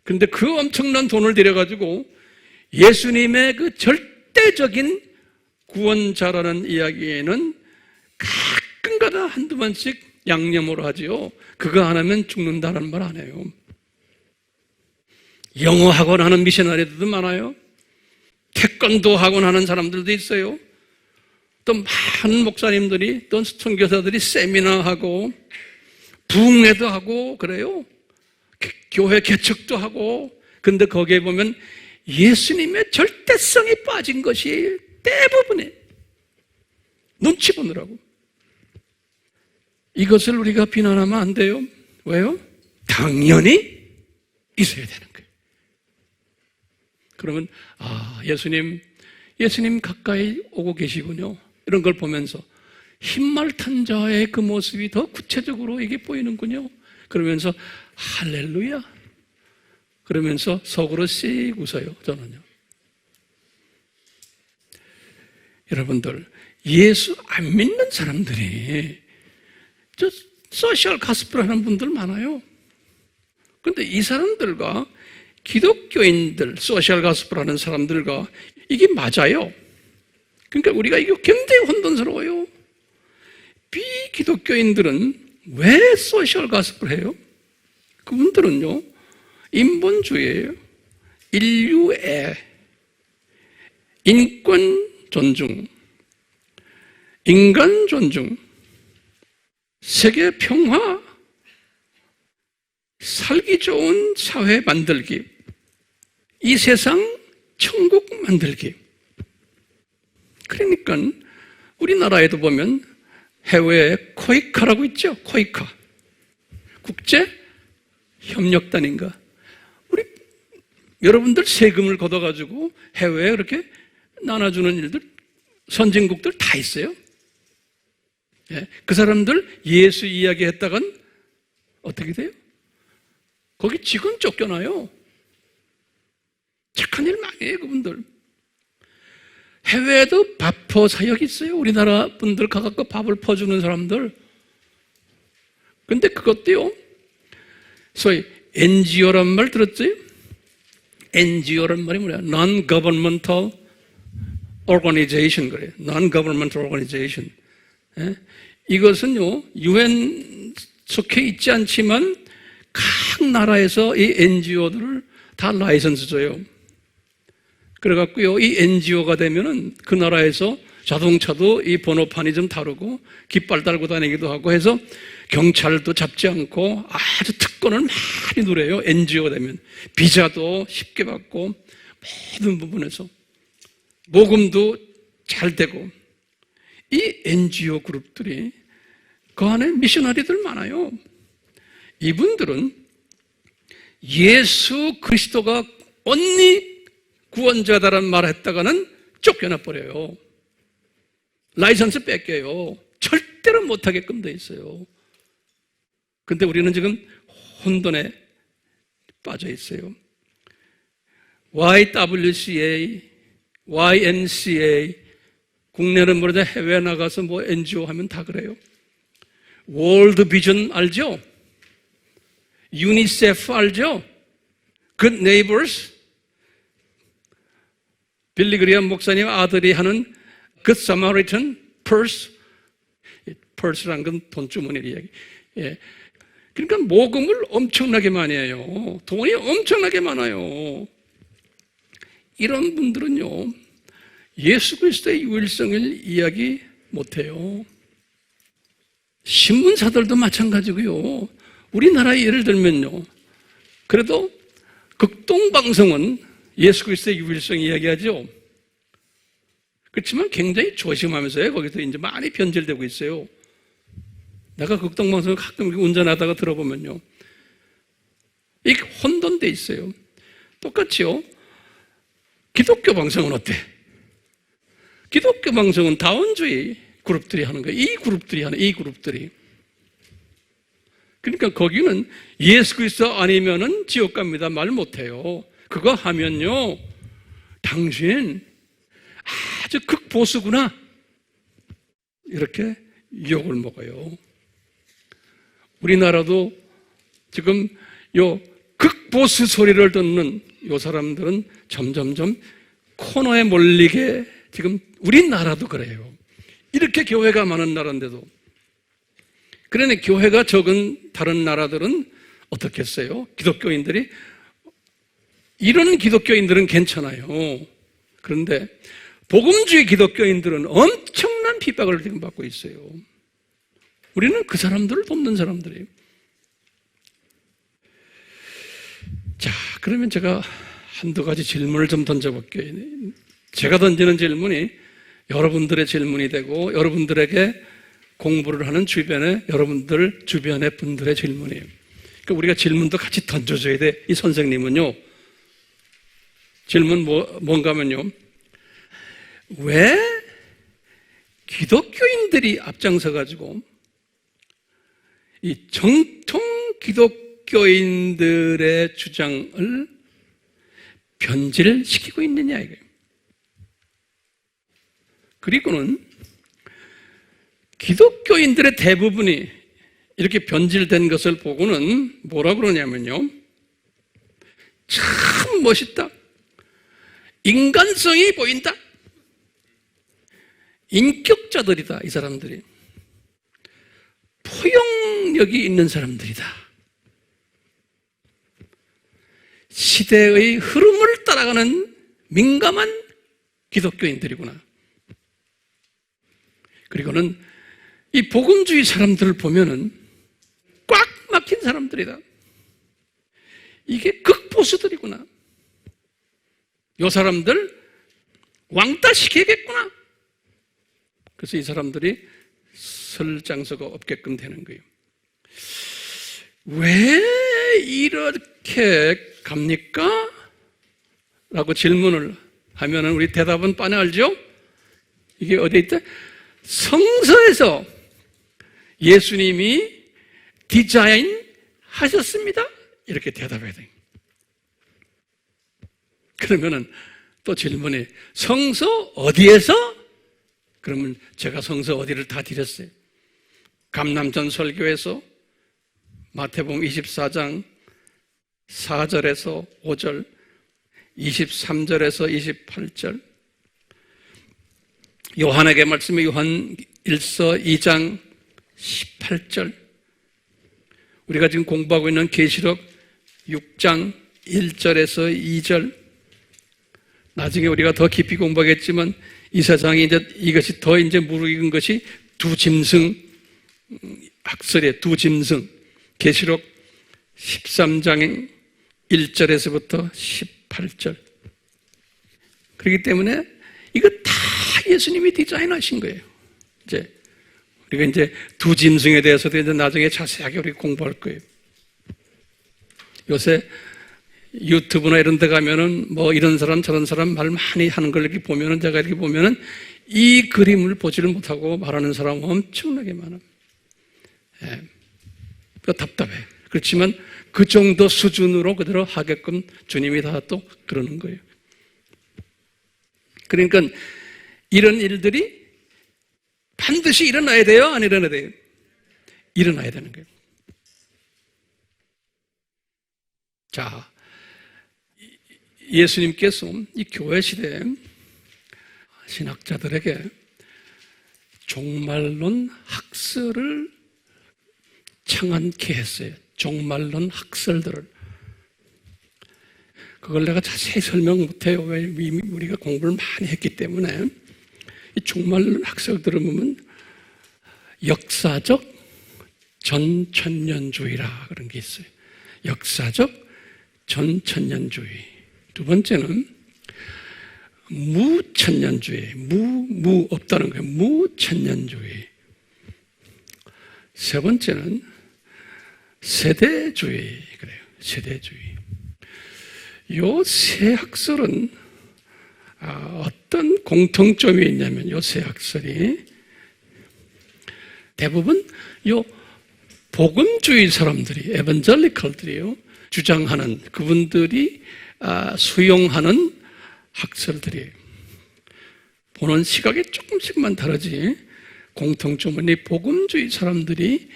그런데 그 엄청난 돈을 들여가지고 예수님의 그 절대적인 구원자라는 이야기에는 가끔가다 한두 번씩 양념으로 하지요. 그거 안 하면 죽는다는 말 안 해요. 영어 학원 하는 미셔너리들도 많아요. 태권도 학원 하는 사람들도 있어요. 또 많은 목사님들이, 또 선교사들이 세미나하고 부흥회도 하고 그래요. 교회 개척도 하고. 근데 거기에 보면 예수님의 절대성이 빠진 것이 대부분이에요. 눈치 보느라고. 이것을 우리가 비난하면 안 돼요. 왜요? 당연히 있어야 되는 거예요. 그러면 예수님 가까이 오고 계시군요. 이런 걸 보면서 흰말 탄 자의 그 모습이 더 구체적으로 이게 보이는군요. 그러면서 할렐루야, 그러면서 속으로 씩 웃어요. 저는요. 여러분들, 예수 안 믿는 사람들이 저 소셜 가스펠 하는 분들 많아요. 그런데 이 사람들과 기독교인들, 소셜 가스펠 하는 사람들과 이게 맞아요. 그러니까 우리가 이거 굉장히 혼돈스러워요. 비기독교인들은 왜 소셜 가스펠 해요? 그분들은요, 인본주의예요. 인류애, 인권 존중, 인간 존중, 세계 평화, 살기 좋은 사회 만들기, 이 세상 천국 만들기. 그러니까 우리나라에도 보면 해외에 코이카라고 있죠. 코이카, 국제협력단인가. 우리 여러분들 세금을 걷어가지고 해외에 그렇게 나눠주는 일들, 선진국들 다 있어요. 그 사람들 예수 이야기 했다간 어떻게 돼요? 거기 직원 쫓겨나요. 착한 일 많이 해요, 그분들. 해외에도 밥퍼 사역이 있어요. 우리나라 분들 가갖고 밥을 퍼주는 사람들. 근데 그것도요, 소위 NGO란 말 들었어요? NGO란 말이 뭐야? Non-governmental organization 그래요. Non-governmental organization. 이것은요, UN 속해 있지 않지만 각 나라에서 이 NGO들을 다 라이선스 줘요. 그래갖고요, 이 NGO가 되면은 그 나라에서 자동차도 이 번호판이 좀 다르고 깃발 달고 다니기도 하고 해서 경찰도 잡지 않고 아주 특권을 많이 누려요. NGO가 되면 비자도 쉽게 받고 모든 부분에서 모금도 잘 되고. 이 NGO 그룹들이 그 안에 미셔너리들 많아요. 이분들은 예수 그리스도가 언니 구원자다라는 말을 했다가는 쫓겨나 버려요. 라이선스 뺏겨요. 절대로 못하게끔 돼 있어요. 근데 우리는 지금 혼돈에 빠져 있어요. YWCA, YNCA, 국내는 모르다 해외 나가서 뭐 NGO 하면 다 그래요. 월드 비전 알죠? 유니세프 알죠? Good Neighbors, 빌리 그리엄 목사님 아들이 하는 Good Samaritan, purse. purse라는 건 돈주머니 이야기. 예. 그러니까 모금을 엄청나게 많이 해요. 돈이 엄청나게 많아요. 이런 분들은요, 예수 그리스도의 유일성을 이야기 못해요. 신문사들도 마찬가지고요. 우리나라 예를 들면요, 그래도 극동방송은 예수 그리스도의 유일성 이야기하죠. 그렇지만 굉장히 조심하면서요, 거기서 이제 많이 변질되고 있어요. 내가 극동방송을 가끔 운전하다가 들어보면요, 이게 혼돈돼 있어요. 똑같이요, 기독교 방송은 어때? 기독교 방송은 다원주의 그룹들이 하는 거예요. 이 그룹들이. 그러니까 거기는 예수 그리스도 아니면은 지옥 갑니다. 말 못해요. 그거 하면요, 당신 아주 극보수구나, 이렇게 욕을 먹어요. 우리나라도 지금 요 극보수 소리를 듣는 요 사람들은 점점점 코너에 몰리게, 지금 우리나라도 그래요. 이렇게 교회가 많은 나라인데도. 그러니 교회가 적은 다른 나라들은 어떻겠어요? 기독교인들이, 이런 기독교인들은 괜찮아요. 그런데 복음주의 기독교인들은 엄청난 핍박을 지금 받고 있어요. 우리는 그 사람들을 돕는 사람들이에요. 자, 그러면 제가 한두 가지 질문을 좀 던져볼게요. 제가 던지는 질문이 여러분들의 질문이 되고, 여러분들에게 공부를 하는 여러분들 주변의 분들의 질문이에요. 그러니까 우리가 질문도 같이 던져줘야 돼. 이 선생님은요, 질문 뭔가 하면요, 왜 기독교인들이 앞장서가지고 이 정통 기독교인들의 주장을 변질시키고 있느냐, 이거예요. 그리고는 기독교인들의 대부분이 이렇게 변질된 것을 보고는 뭐라 그러냐면요, 참 멋있다, 인간성이 보인다, 인격자들이다, 이 사람들이. 포용력이 있는 사람들이다. 시대의 흐름을 따라가는 민감한 기독교인들이구나. 그리고는 이 복음주의 사람들을 보면은 꽉 막힌 사람들이다. 이게 극보수들이구나. 이 사람들 왕따 시켜야겠구나. 그래서 이 사람들이 설 장소가 없게끔 되는 거예요. 왜 이렇게 갑니까? 라고 질문을 하면은 우리 대답은 뻔히 알죠? 이게 어디에 있다? 성서에서 예수님이 디자인 하셨습니다. 이렇게 대답해야 돼요. 그러면은 또 질문이, 성서 어디에서? 그러면 제가 성서 어디를 다 드렸어요. 감남전 설교에서, 마태복음 24장 4절에서 5절, 23절에서 28절, 요한에게 말씀이 요한 1서 2장 18절, 우리가 지금 공부하고 있는 계시록 6장 1절에서 2절, 나중에 우리가 더 깊이 공부하겠지만 이 세상에 이것이 더 무르익은 것이 두 짐승 학설의 두 짐승, 계시록 13장 1절에서부터 18절. 그렇기 때문에 이거 다 예수님이 디자인하신 거예요. 우리가 두 짐승에 대해서도 나중에 자세하게 우리 공부할 거예요. 요새 유튜브나 이런 데 가면은 이런 사람 저런 사람 말 많이 하는 걸 이렇게 보면은, 제가 이렇게 보면은 이 그림을 보지를 못하고 말하는 사람 엄청나게 많아. 예. 답답해. 그렇지만 그 정도 수준으로 그대로 하게끔 주님이 다 또 그러는 거예요. 그러니까 이런 일들이 반드시 일어나야 돼요? 안 일어나야 돼요? 일어나야 되는 거예요. 자, 예수님께서 이 교회 시대에 신학자들에게 종말론 학설을 창안케 했어요. 종말론 학설들을. 그걸 내가 자세히 설명 못해요. 왜? 우리가 공부를 많이 했기 때문에. 이 종말론 학설들을 보면 역사적 전천년주의라 그런 게 있어요. 역사적 전천년주의. 두 번째는 무천년주의. 없다는 거예요. 무천년주의. 세 번째는 세대주의. 그래요. 세대주의. 요 세 학설은 어떤 공통점이 있냐면 요 세 학설이 대부분 요 복음주의 사람들이 에반젤리컬들이요 주장하는 그분들이 수용하는 학설들이 보는 시각이 조금씩만 다르지 공통점은 이 복음주의 사람들이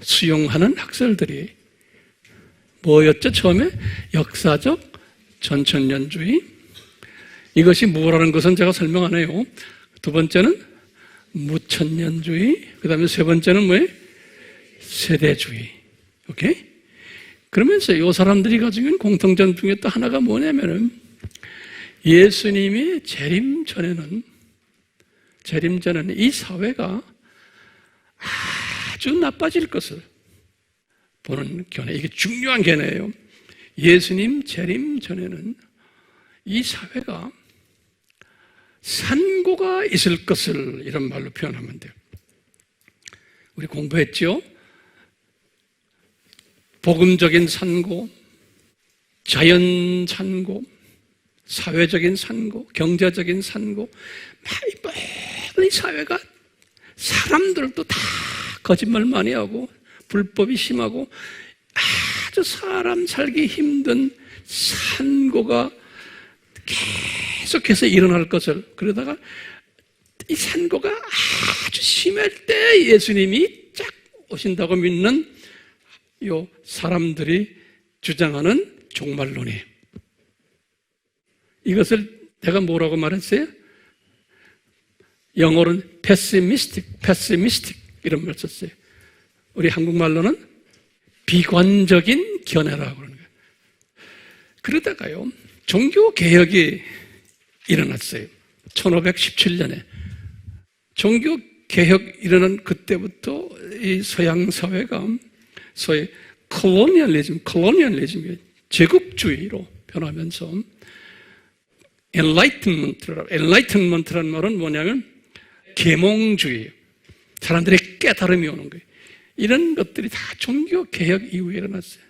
수용하는 학설들이 뭐였죠? 처음에 역사적 전천년주의. 이것이 뭐라는 것은 제가 설명 안 해요. 두 번째는 무천년주의. 그 다음에 세 번째는 뭐예요? 세대주의. 오케이? 그러면서 이 사람들이 가지고 있는 공통점 중에 또 하나가 뭐냐면은 예수님이 재림 전에는 이 사회가 아주 나빠질 것을 보는 견해. 이게 중요한 견해예요. 예수님 재림 전에는 이 사회가 산고가 있을 것을 이런 말로 표현하면 돼요. 우리 공부했죠? 복음적인 산고, 자연 산고, 사회적인 산고, 경제적인 산고, 모든 이 사회가 사람들도 다 거짓말 많이 하고 불법이 심하고 아주 사람 살기 힘든 산고가 계속해서 일어날 것을, 그러다가 이 산고가 아주 심할 때 예수님이 쫙 오신다고 믿는 요 사람들이 주장하는 종말론이에요. 이것을 내가 뭐라고 말했어요? 영어로는 pessimistic 이런 말 썼어요. 우리 한국말로는 비관적인 견해라고 그러는 거예요. 그러다가요, 종교개혁이 일어났어요. 1517년에. 종교개혁 일어난 그때부터 이 서양 사회가 소위 콜로니얼리즘이 제국주의로 변하면서 엔라이트먼트라는 말은 뭐냐면 계몽주의, 사람들의 깨달음이 오는 거예요. 이런 것들이 다 종교개혁 이후에 일어났어요.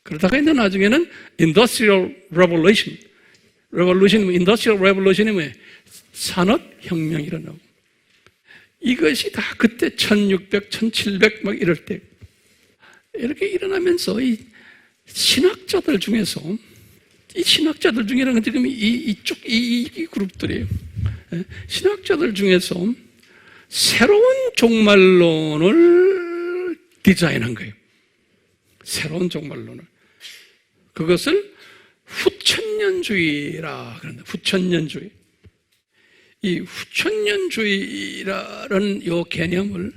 그러다가 이제 나중에는 Industrial Revolution이 뭐예요? 산업혁명이 일어나고. 이것이 다 그때 1600, 1700 막 이럴 때 이렇게 일어나면서 이 신학자들 중에서 지금 이 그룹들이에요. 신학자들 중에서 새로운 종말론을 디자인한 거예요. 새로운 종말론을. 그것을 후천년주의라 그런다. 후천년주의. 이 후천년주의라는 요 개념을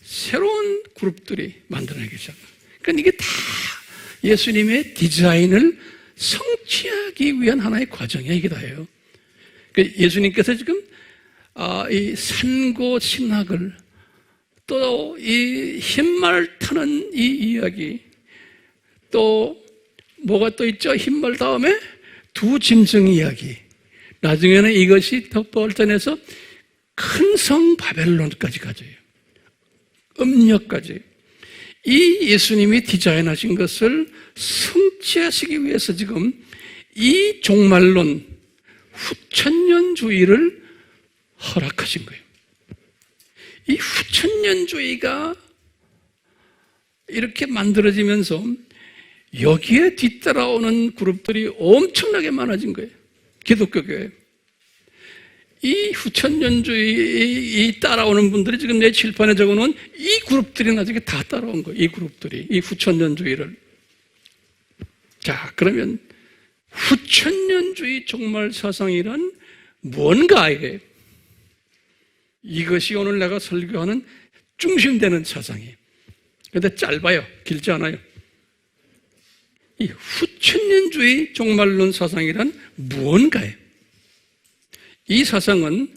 새로운 그룹들이 만들어내기 시작합니다. 그러니까 이게 다 예수님의 디자인을 성취하기 위한 하나의 과정이야, 이게 다예요. 그러니까 예수님께서 지금 이 산고 신학을 또 이 흰말 타는 이 이야기 또 뭐가 또 있죠? 흰말 다음에 두 짐승 이야기, 나중에는 이것이 더 발전해서 큰 성 바벨론까지 가져요. 음력까지. 이 예수님이 디자인하신 것을 성취하시기 위해서 지금 이 종말론 후천년주의를 허락하신 거예요. 이 후천년주의가 이렇게 만들어지면서 여기에 뒤따라오는 그룹들이 엄청나게 많아진 거예요. 기독교교회. 이 후천년주의 따라오는 분들이 지금 내 칠판에 적어놓은 이 그룹들이 나중에 다 따라온 거예요. 이 그룹들이. 이 후천년주의를. 자, 그러면 후천년주의 종말 사상이란 뭔가 이게 이것이 오늘 내가 설교하는 중심되는 사상이에요. 그런데 짧아요. 길지 않아요. 이 후천년주의 종말론 사상이란 무언가예요. 이 사상은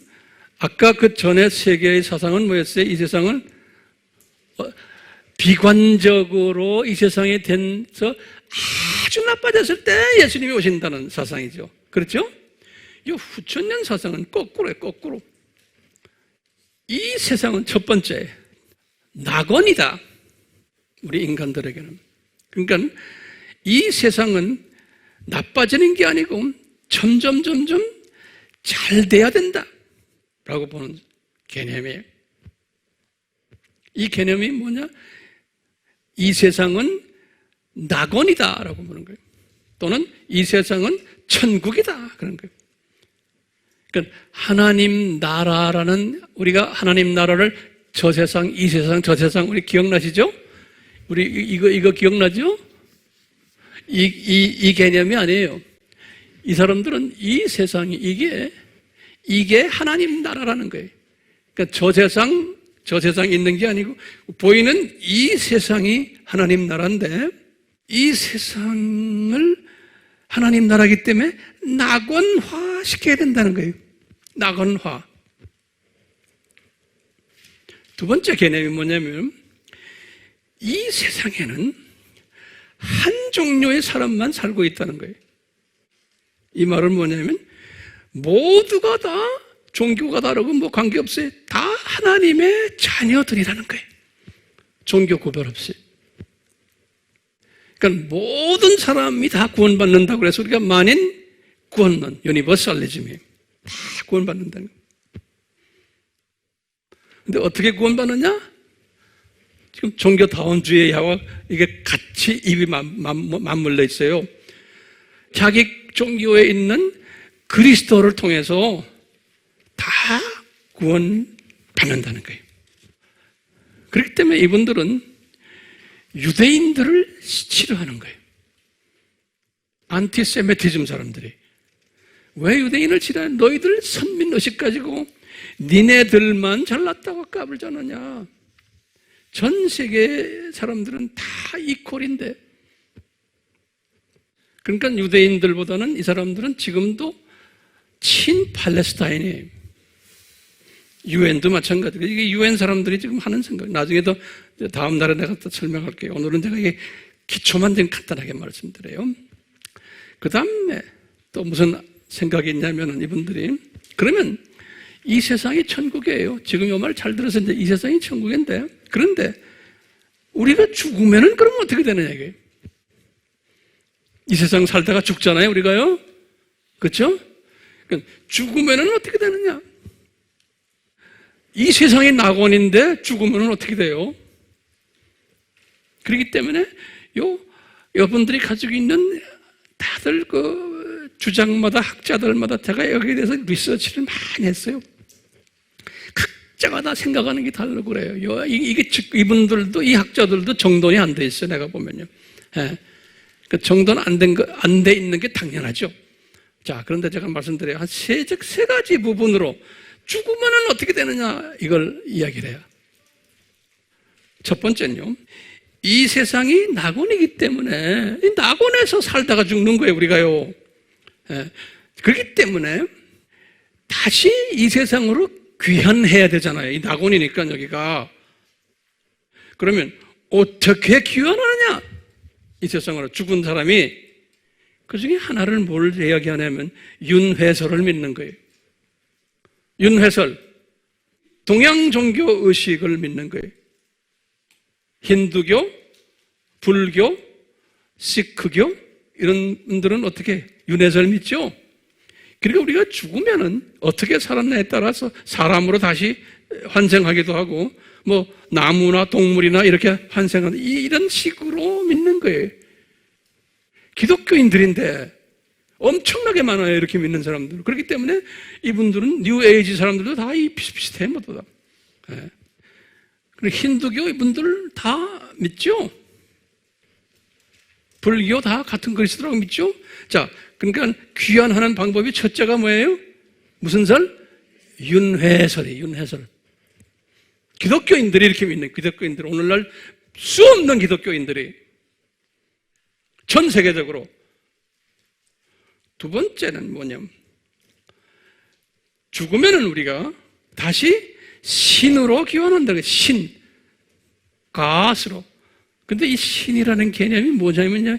아까 그 전에 세 개의 사상은 뭐였어요? 이 세상을 비관적으로 이 세상에 대해서 아주 나빠졌을 때 예수님이 오신다는 사상이죠. 그렇죠? 이 후천년 사상은 거꾸로예요. 거꾸로. 이 세상은 첫 번째 낙원이다. 우리 인간들에게는. 그러니까 이 세상은 나빠지는 게 아니고 점점 잘 돼야 된다 라고 보는 개념이에요. 이 개념이 뭐냐? 이 세상은 낙원이다 라고 보는 거예요. 또는 이 세상은 천국이다 그런 거예요. 그러니까 하나님 나라라는, 우리가 하나님 나라를 저 세상, 이 세상, 저 세상 우리 기억나시죠? 우리 이거 기억나죠? 이 개념이 아니에요. 이 사람들은 이 세상이 이게 하나님 나라라는 거예요. 그러니까 저 세상 있는 게 아니고 보이는 이 세상이 하나님 나라인데 이 세상을 하나님 나라이기 때문에 낙원화 시켜야 된다는 거예요. 낙원화. 두 번째 개념이 뭐냐면 이 세상에는 한 종류의 사람만 살고 있다는 거예요. 이 말은 뭐냐면 모두가 다 종교가 다르고 뭐 관계없어요. 다 하나님의 자녀들이라는 거예요. 종교 구별 없이. 그러니까 모든 사람이 다 구원받는다고 해서 우리가 만인 구원론, 유니버설리즘이에요. 다 구원받는다는 거예요. 근데 어떻게 구원받느냐? 지금 종교다원주의와 이게 같이 입이 맞물려 있어요. 자기 종교에 있는 그리스도를 통해서 다 구원받는다는 거예요. 그렇기 때문에 이분들은 유대인들을 싫어하는 거예요. 안티세미티즘 사람들이. 왜 유대인을 싫어해? 너희들 선민의식 가지고 니네들만 잘났다고 까불잖느냐. 전 세계 사람들은 다 이퀄인데. 그러니까 유대인들보다는 이 사람들은 지금도 친팔레스타인이에요. 유엔도 마찬가지고. 이게 유엔 사람들이 지금 하는 생각. 나중에 더 다음 날에 내가 또 설명할게요. 오늘은 제가 이게 기초만 좀 간단하게 말씀드려요. 그 다음에 또 무슨 생각이 있냐면은 이분들이 그러면 이 세상이 천국이에요. 지금 이 말 잘 들어서 이제 이 세상이 천국인데 그런데 우리가 죽으면은 그럼 어떻게 되느냐 이게. 이 세상 살다가 죽잖아요, 우리가요. 그렇죠? 그러니까 죽으면은 어떻게 되느냐? 이 세상이 낙원인데 죽으면은 어떻게 돼요? 그렇기 때문에 여러분들이 가지고 있는 다들 그 주장마다 학자들마다 제가 여기에 대해서 리서치를 많이 했어요. 각자가 다 생각하는 게 다르고 그래요. 이분들도 이 학자들도 정돈이 안 돼 있어요. 내가 보면요. 예. 그 정돈 안 돼 있는 게 당연하죠. 자, 그런데 제가 말씀드려요. 한 세 가지 부분으로 죽으면은 어떻게 되느냐 이걸 이야기를 해요. 첫 번째는요. 이 세상이 낙원이기 때문에 이 낙원에서 살다가 죽는 거예요, 우리가요. 예. 그렇기 때문에 다시 이 세상으로 귀환해야 되잖아요. 이 낙원이니까 여기가. 그러면 어떻게 귀환하느냐? 이 세상으로 죽은 사람이 그 중에 하나를 뭘 이야기하냐면 윤회설을 믿는 거예요. 윤회설. 동양 종교 의식을 믿는 거예요. 힌두교, 불교, 시크교 이런 분들은 어떻게 윤회설 믿죠? 그러니까 우리가 죽으면은 어떻게 살았냐에 따라서 사람으로 다시 환생하기도 하고 뭐 나무나 동물이나 이렇게 환생하는 이런 식으로 믿는 거예요. 기독교인들인데 엄청나게 많아요. 이렇게 믿는 사람들. 그렇기 때문에 이분들은 뉴에이지 사람들도 다 비슷비슷해 모두 다. 예. 그리고 힌두교 이분들 다 믿죠? 불교 다 같은 그리스도라고 믿죠? 자, 그러니까 귀환하는 방법이 첫째가 뭐예요? 무슨 설? 윤회설이에요. 윤회설. 기독교인들이 이렇게 믿는, 기독교인들, 오늘날 수 없는 기독교인들이 전 세계적으로. 두 번째는 뭐냐면, 죽으면은 우리가 다시 신으로 기원한다. 신, 가스로. 근데 이 신이라는 개념이 뭐냐면요,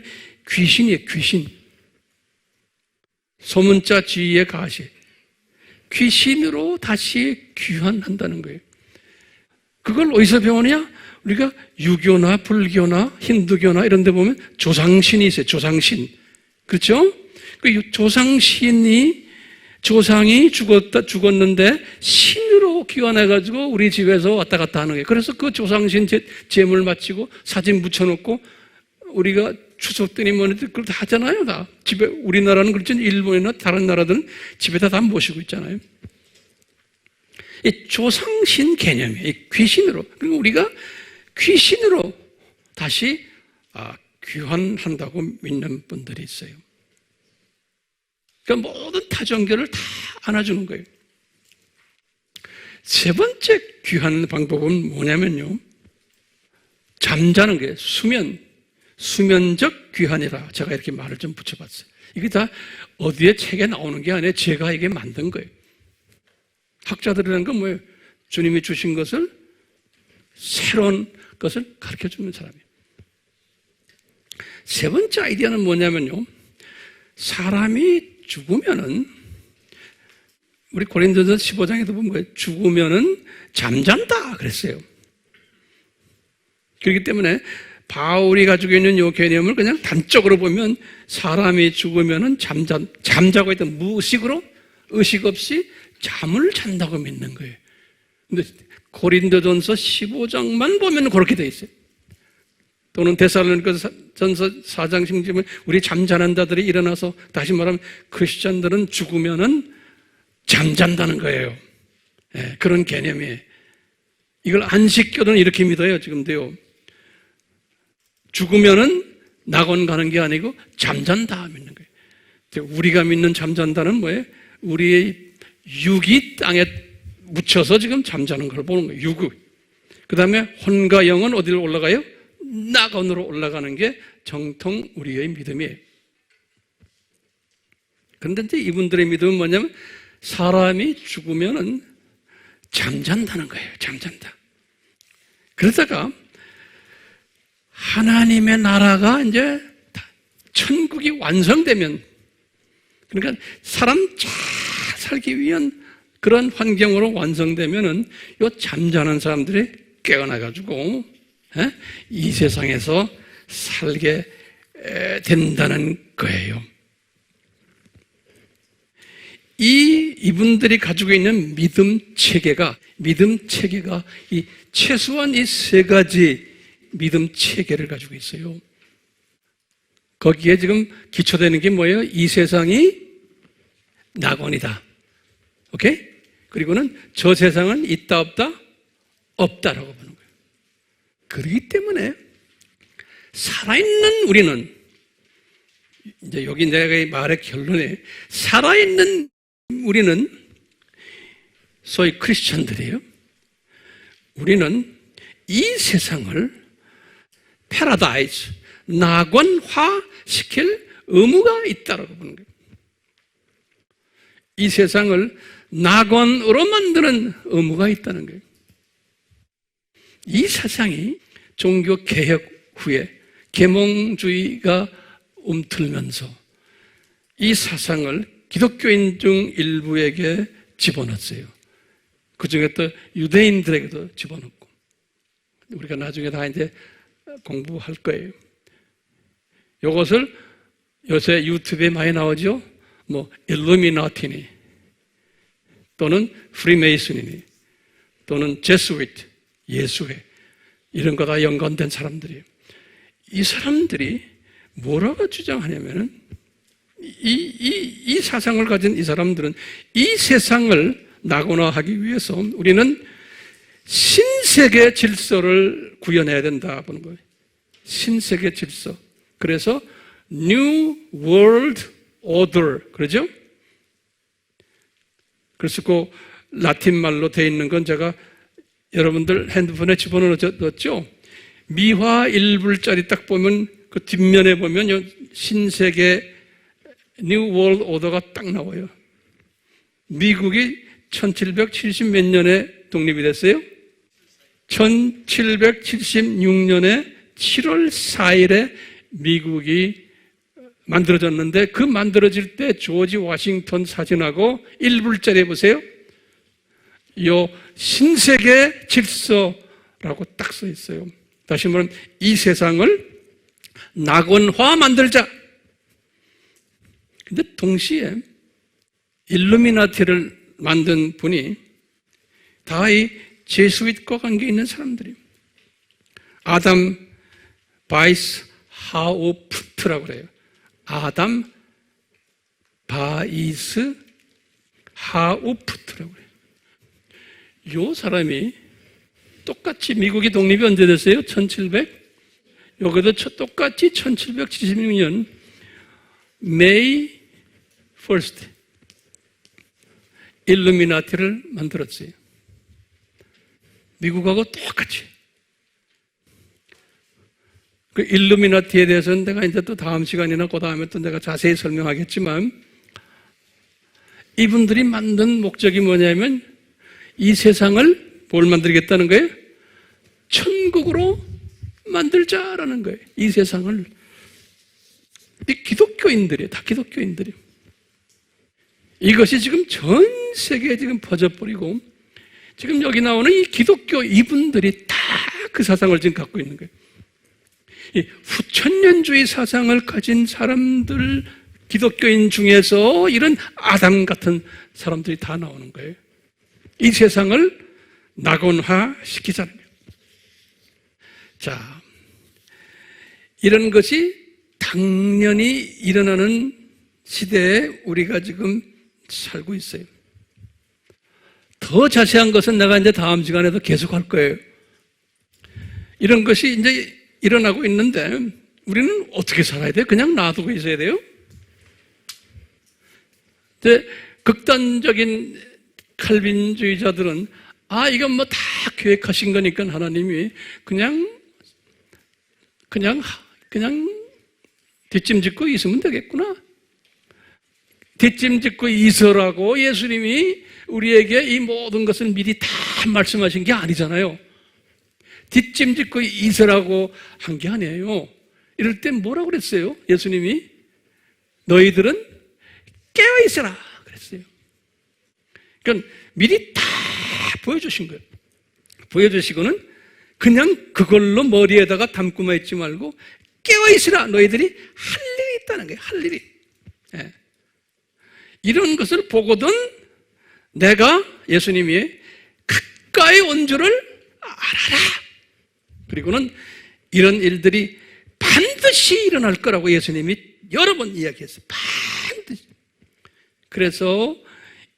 귀신이에요, 귀신. 소문자 지위의 가시. 귀신으로 다시 귀환한다는 거예요. 그걸 어디서 배우느냐? 우리가 유교나 불교나 힌두교나 이런 데 보면 조상신이 있어요. 조상신. 그렇죠? 그 조상이 죽었는데 신으로 귀환해가지고 우리 집에서 왔다 갔다 하는 거예요. 그래서 그 조상신 제물 바치고 사진 붙여놓고 우리가 추석 때니 뭐니 그걸 다 하잖아요. 다. 집에, 우리나라는 그렇지, 일본이나 다른 나라들은 집에다 다 모시고 있잖아요. 이 조상신 개념이에요. 이 귀신으로. 그리고 우리가 귀신으로 다시 귀환한다고 믿는 분들이 있어요. 그러니까 모든 타종교를 다 안아주는 거예요. 세 번째 귀환 방법은 뭐냐면요, 잠자는 거예요. 수면적 귀환이라 제가 이렇게 말을 좀 붙여봤어요. 이게 다 어디에 책에 나오는 게 아니라 제가 이게 만든 거예요. 학자들이라는 건 뭐예요? 주님이 주신 것을, 새로운 것을 가르쳐주는 사람이에요. 세 번째 아이디어는 뭐냐면요, 사람이 죽으면은, 우리 고린도서 15장에도 보면 뭐예요? 죽으면은 잠잔다 그랬어요. 그렇기 때문에 바울이 가지고 있는 이 개념을 그냥 단적으로 보면, 사람이 죽으면은 잠자고 있던 무의식으로, 의식 없이 잠을 잔다고 믿는 거예요. 근데 고린도전서 15장만 보면 그렇게 돼 있어요. 또는 데살로니가전서 4장 16절에 우리 잠자는 자들이 일어나서, 다시 말하면 크리스찬들은 죽으면은 잠잔다는 거예요. 네, 그런 개념이에요. 이걸 안식교는 이렇게 믿어요. 지금도요. 죽으면은 낙원 가는 게 아니고 잠잔다 믿는 거예요. 우리가 믿는 잠잔다는 뭐예요? 우리의 육이 땅에 묻혀서 지금 잠자는 걸 보는 거예요. 육이. 그 다음에 혼과 영은 어디로 올라가요? 낙원으로 올라가는 게 정통 우리의 믿음이에요. 그런데 이제 이분들의 믿음은 뭐냐면, 사람이 죽으면은 잠잔다는 거예요. 잠잔다. 그러다가 하나님의 나라가 이제 천국이 완성되면, 그러니까 사람 잘 살기 위한 그런 환경으로 완성되면은 요 잠자는 사람들이 깨어나가지고 이 세상에서 살게 된다는 거예요. 이분들이 가지고 있는 믿음 체계가 이 최소한 이 세 가지 믿음 체계를 가지고 있어요. 거기에 지금 기초되는 게 뭐예요? 이 세상이 낙원이다. 오케이? 그리고는 저 세상은 있다 없다? 없다라고 보는 거예요. 그렇기 때문에 살아있는 우리는, 이제 여기 내가 말의 결론에, 살아있는 우리는 소위 크리스천들이에요. 우리는 이 세상을 패러다이스, 낙원화 시킬 의무가 있다라고 보는 거예요. 이 세상을 낙원으로 만드는 의무가 있다는 거예요. 이 사상이 종교 개혁 후에 계몽주의가 움틀면서 이 사상을 기독교인 중 일부에게 집어넣었어요. 그 중에 또 유대인들에게도 집어넣고. 우리가 나중에 다 이제 공부할 거예요. 이것을 요새 유튜브에 많이 나오죠? 뭐, 일루미나티니, 또는 프리메이슨이니, 또는 제스위트, 예수회, 이런 거 다 연관된 사람들이에요. 이 사람들이 뭐라고 주장하냐면은, 이 사상을 가진 이 사람들은 이 세상을 낙원화하기 위해서 우리는 신세계 질서를 구현해야 된다 보는 거예요. 신세계 질서. 그래서 New World Order, 그러죠? 그래서 그 라틴 말로 되어 있는 건 제가 여러분들 핸드폰에 집어넣었죠? 미화 1불짜리 딱 보면 그 뒷면에 보면 신세계 뉴 월드 오더가 딱 나와요. 미국이 1770 몇 년에 독립이 됐어요? 1776년에 7월 4일에 미국이 만들어졌는데 그 만들어질 때 조지 워싱턴 사진하고 1불짜리 보세요. 요 신세계 질서라고 딱 써 있어요. 다시 말하면 이 세상을 낙원화 만들자. 근데 동시에 일루미나티를 만든 분이 다 이 제수잇과 관계 있는 사람들이에요. 아담 바이스 하우프트라고 그래요. 아담 바이스 하우프트라고 그래요. 요 사람이 똑같이 미국이 독립이 언제 됐어요? 1700? 여기도 똑같이 1776년 May 1st 일루미나티를 만들었어요. 미국하고 똑같이. 그 일루미나티에 대해서는 내가 이제 또 다음 시간이나 그 다음에 또 내가 자세히 설명하겠지만 이분들이 만든 목적이 뭐냐면 이 세상을 뭘 만들겠다는 거예요? 천국으로 만들자라는 거예요. 이 세상을. 이 기독교인들이에요. 다 기독교인들이에요. 이것이 지금 전 세계에 지금 퍼져버리고 지금 여기 나오는 이 기독교 이분들이 다 그 사상을 지금 갖고 있는 거예요. 이 후천년주의 사상을 가진 사람들, 기독교인 중에서 이런 아담 같은 사람들이 다 나오는 거예요. 이 세상을 낙원화 시키자는 거예요. 자, 이런 것이 당연히 일어나는 시대에 우리가 지금 살고 있어요. 더 자세한 것은 내가 이제 다음 시간에도 계속 할 거예요. 이런 것이 이제 일어나고 있는데 우리는 어떻게 살아야 돼요? 그냥 놔두고 있어야 돼요? 이제 극단적인 칼빈주의자들은 이건 뭐 다 계획하신 거니까 하나님이 그냥 뒷짐짓고 있으면 되겠구나. 뒷짐짓고 있으라고 예수님이 우리에게 이 모든 것을 미리 다 말씀하신 게 아니잖아요. 뒷짐짓고 있으라고 한 게 아니에요. 이럴 때 뭐라고 그랬어요? 예수님이 너희들은 깨어있으라 그랬어요. 그러니까 미리 다 보여주신 거예요. 보여주시고는 그냥 그걸로 머리에다가 담고만 있지 말고 깨어있으라. 너희들이 할 일이 있다는 거예요. 할 일이. 예. 이런 것을 보거든 내가 예수님이 가까이 온 줄을 알아라. 그리고는 이런 일들이 반드시 일어날 거라고 예수님이 여러 번 이야기했어요. 반드시. 그래서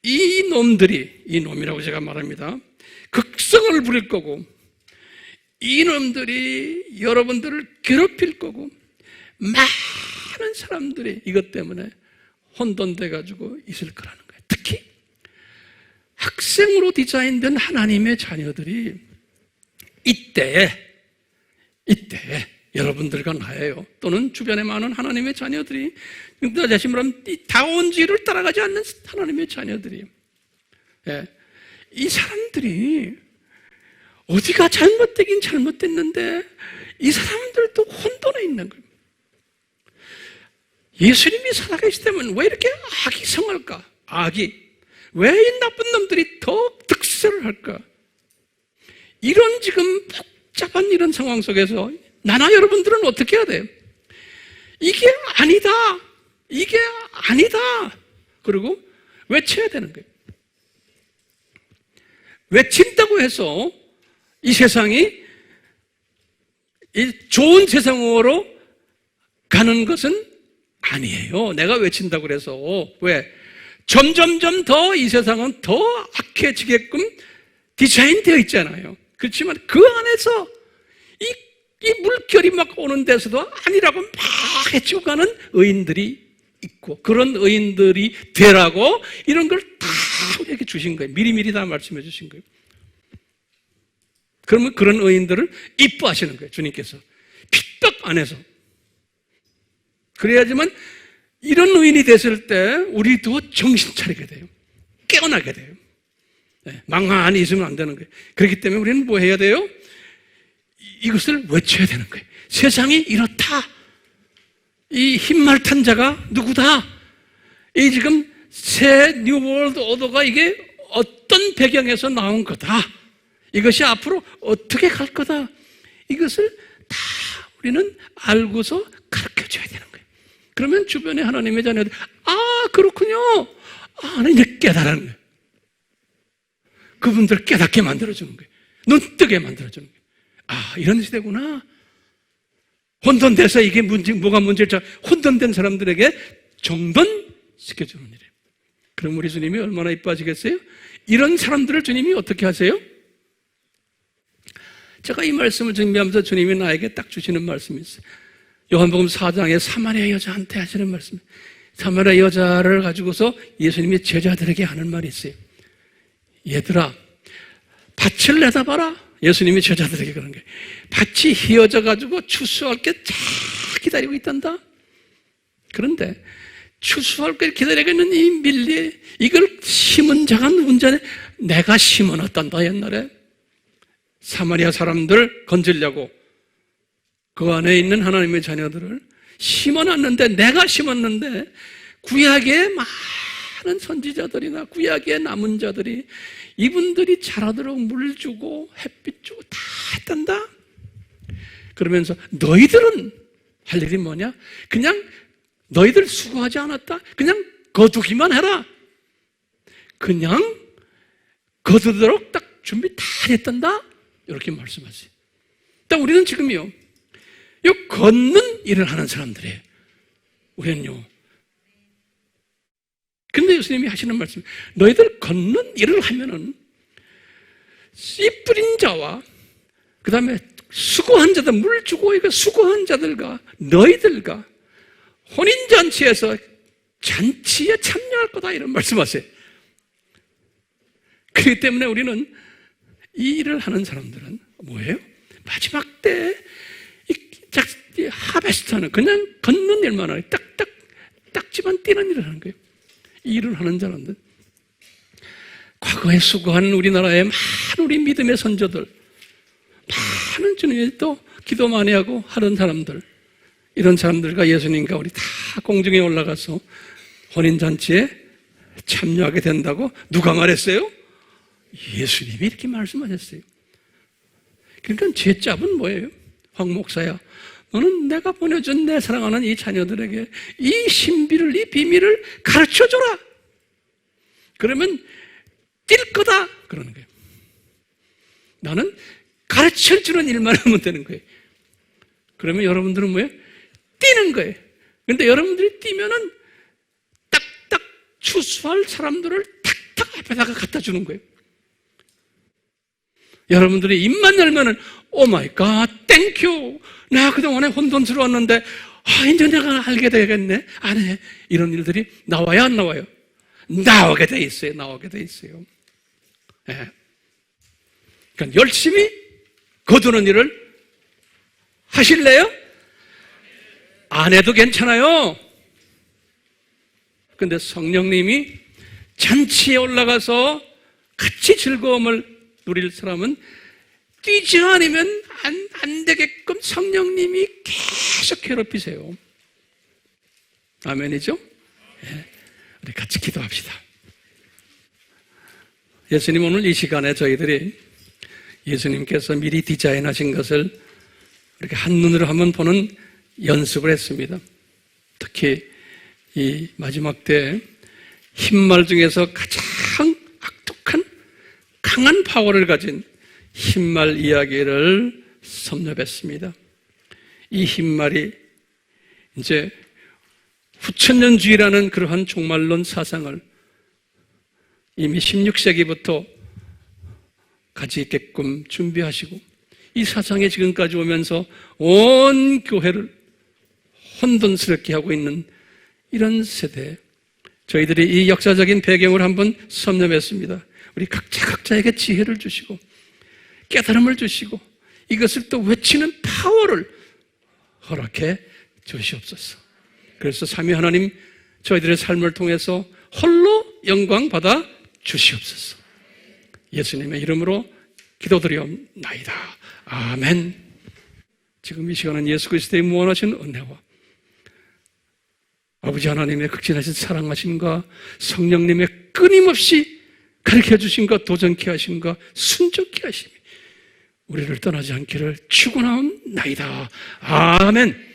이 놈이라고 제가 말합니다. 극성을 부릴 거고 이 놈들이 여러분들을 괴롭힐 거고 많은 사람들이 이것 때문에 혼돈돼 가지고 있을 거라는 거예요. 특히 학생으로 디자인된 하나님의 자녀들이 이때에 여러분들과 나예요. 또는 주변에 많은 하나님의 자녀들이 다시 말하면 이 다원주의를 따라가지 않는 하나님의 자녀들이 이 사람들이 어디가 잘못되긴 잘못됐는데 이 사람들도 혼돈에 있는 거예요. 예수님이 살아계시다면 왜 이렇게 악이 성할까? 왜 이 나쁜 놈들이 더 득세를 할까? 이런 지금 복잡한 이런 상황 속에서 나나 여러분들은 어떻게 해야 돼요? 이게 아니다. 그리고 외쳐야 되는 거예요. 외친다고 해서 이 세상이 좋은 세상으로 가는 것은 아니에요. 내가 외친다고 그래서. 왜? 점점점 더 이 세상은 더 악해지게끔 디자인되어 있잖아요. 그렇지만 그 안에서 이 물결이 막 오는 데서도 아니라고 막 해치고 가는 의인들이 있고 그런 의인들이 되라고 이런 걸 다 우리에게 주신 거예요. 미리미리 다 말씀해 주신 거예요. 그러면 그런 의인들을 이뻐하시는 거예요, 주님께서. 핍박 안에서. 그래야지만 이런 의인이 됐을 때 우리도 정신 차리게 돼요. 깨어나게 돼요. 망한 안에 있으면 안 되는 거예요. 그렇기 때문에 우리는 뭐 해야 돼요? 이것을 외쳐야 되는 거예요. 세상이 이렇다. 이 흰말 탄 자가 누구다? 이 지금 새 뉴월드 오더가 이게 어떤 배경에서 나온 거다. 이것이 앞으로 어떻게 갈 거다. 이것을 다 우리는 알고서 가르쳐 줘야 되는 거예요. 그러면 주변에 하나님의 자녀들, 그렇군요. 이제 깨달은 거예요. 그분들 깨닫게 만들어주는 거예요. 눈 뜨게 만들어주는 거예요. 이런 시대구나. 혼돈돼서 이게 뭐가 문제일지 혼돈된 사람들에게 정돈시켜주는 일이에요. 그럼 우리 주님이 얼마나 이뻐하시겠어요? 이런 사람들을 주님이 어떻게 하세요? 제가 이 말씀을 준비하면서 주님이 나에게 딱 주시는 말씀이 있어요. 요한복음 4장에 사마리아 여자한테 하시는 말씀. 사마리아 여자를 가지고서 예수님이 제자들에게 하는 말이 있어요. 얘들아, 밭을 내다봐라. 예수님이 제자들에게 그런 거예요. 밭이 휘어져 가지고 추수할 게 잘 기다리고 있단다. 그런데 추수할 게 기다리고 있는 이 밀리, 이걸 심은 자가 누군지 내가 심어놨단다. 옛날에 사마리아 사람들 건지려고 그 안에 있는 하나님의 자녀들을 심어놨는데, 내가 심었는데 구약의 많은 선지자들이나 구약의 남은 자들이 이분들이 자라도록 물 주고 햇빛 주고 다 했단다. 그러면서 너희들은 할 일이 뭐냐? 그냥 너희들 수고하지 않았다. 그냥 거두기만 해라. 그냥 거두도록 딱 준비 다 했단다. 이렇게 말씀하세요. 딱 우리는 지금요, 요 걷는 일을 하는 사람들이에요. 우리는요. 근데 예수님이 하시는 말씀, 너희들 걷는 일을 하면은 씨 뿌린 자와 그 다음에 수고한 자들, 물 주고 이거 수고한 자들과 너희들과 혼인잔치에서 잔치에 참여할 거다, 이런 말씀하세요. 그렇기 때문에 우리는 이 일을 하는 사람들은 뭐예요? 마지막 때 이 하베스트는 그냥 걷는 일만 하고 딱지만 뛰는 일을 하는 거예요. 이 일을 하는 사람들, 과거에 수고한 우리나라의 많은 우리 믿음의 선조들, 많은 주님이 또 기도 많이 하고 하는 사람들, 이런 사람들과 예수님과 우리 다 공중에 올라가서 혼인잔치에 참여하게 된다고 누가 말했어요? 예수님이 이렇게 말씀하셨어요. 그러니까 죄짭은 뭐예요? 황 목사야, 너는 내가 보내준 내 사랑하는 이 자녀들에게 이 신비를, 이 비밀을 가르쳐줘라. 그러면 뛸 거다. 그러는 거예요. 나는 가르쳐주는 일만 하면 되는 거예요. 그러면 여러분들은 뭐예요? 뛰는 거예요. 그런데 여러분들이 뛰면은 딱딱 추수할 사람들을 탁탁 앞에다가 갖다 주는 거예요. 여러분들이 입만 열면은 오 마이 갓, 땡큐. 내가 그동안에 혼돈스러웠는데 이제 내가 알게 되겠네. 안 해. 이런 일들이 나와요, 안 나와요? 나오게 돼 있어요. 나오게 돼 있어요. 네. 그러니까 열심히 거두는 일을 하실래요? 안 해도 괜찮아요. 근데 성령님이 잔치에 올라가서 같이 즐거움을 누릴 사람은 뛰지 않으면 안 되게끔 성령님이 계속 괴롭히세요. 아멘이죠? 네. 우리 같이 기도합시다. 예수님, 오늘 이 시간에 저희들이 예수님께서 미리 디자인하신 것을 이렇게 한눈으로 한번 보는 연습을 했습니다. 특히 이 마지막 때 흰말 중에서 가장 악독한 강한 파워를 가진 흰말 이야기를 섭렵했습니다. 이 흰말이 이제 후천년주의라는 그러한 종말론 사상을 이미 16세기부터 가지 있게끔 준비하시고, 이 사상이 지금까지 오면서 온 교회를 혼돈스럽게 하고 있는 이런 세대에 저희들이 이 역사적인 배경을 한번 섭렵했습니다. 우리 각자에게 지혜를 주시고 깨달음을 주시고 이것을 또 외치는 파워를 허락해 주시옵소서. 그래서 삼위 하나님 저희들의 삶을 통해서 홀로 영광 받아 주시옵소서. 예수님의 이름으로 기도드리옵나이다. 아멘. 지금 이 시간은 예수 그리스도의 무한하신 은혜와 아버지 하나님의 극진하신 사랑하심과 성령님의 끊임없이 가르쳐 주심과 도전케 하심과 순종케 하심이 우리를 떠나지 않기를 축원하옵나이다. 아멘.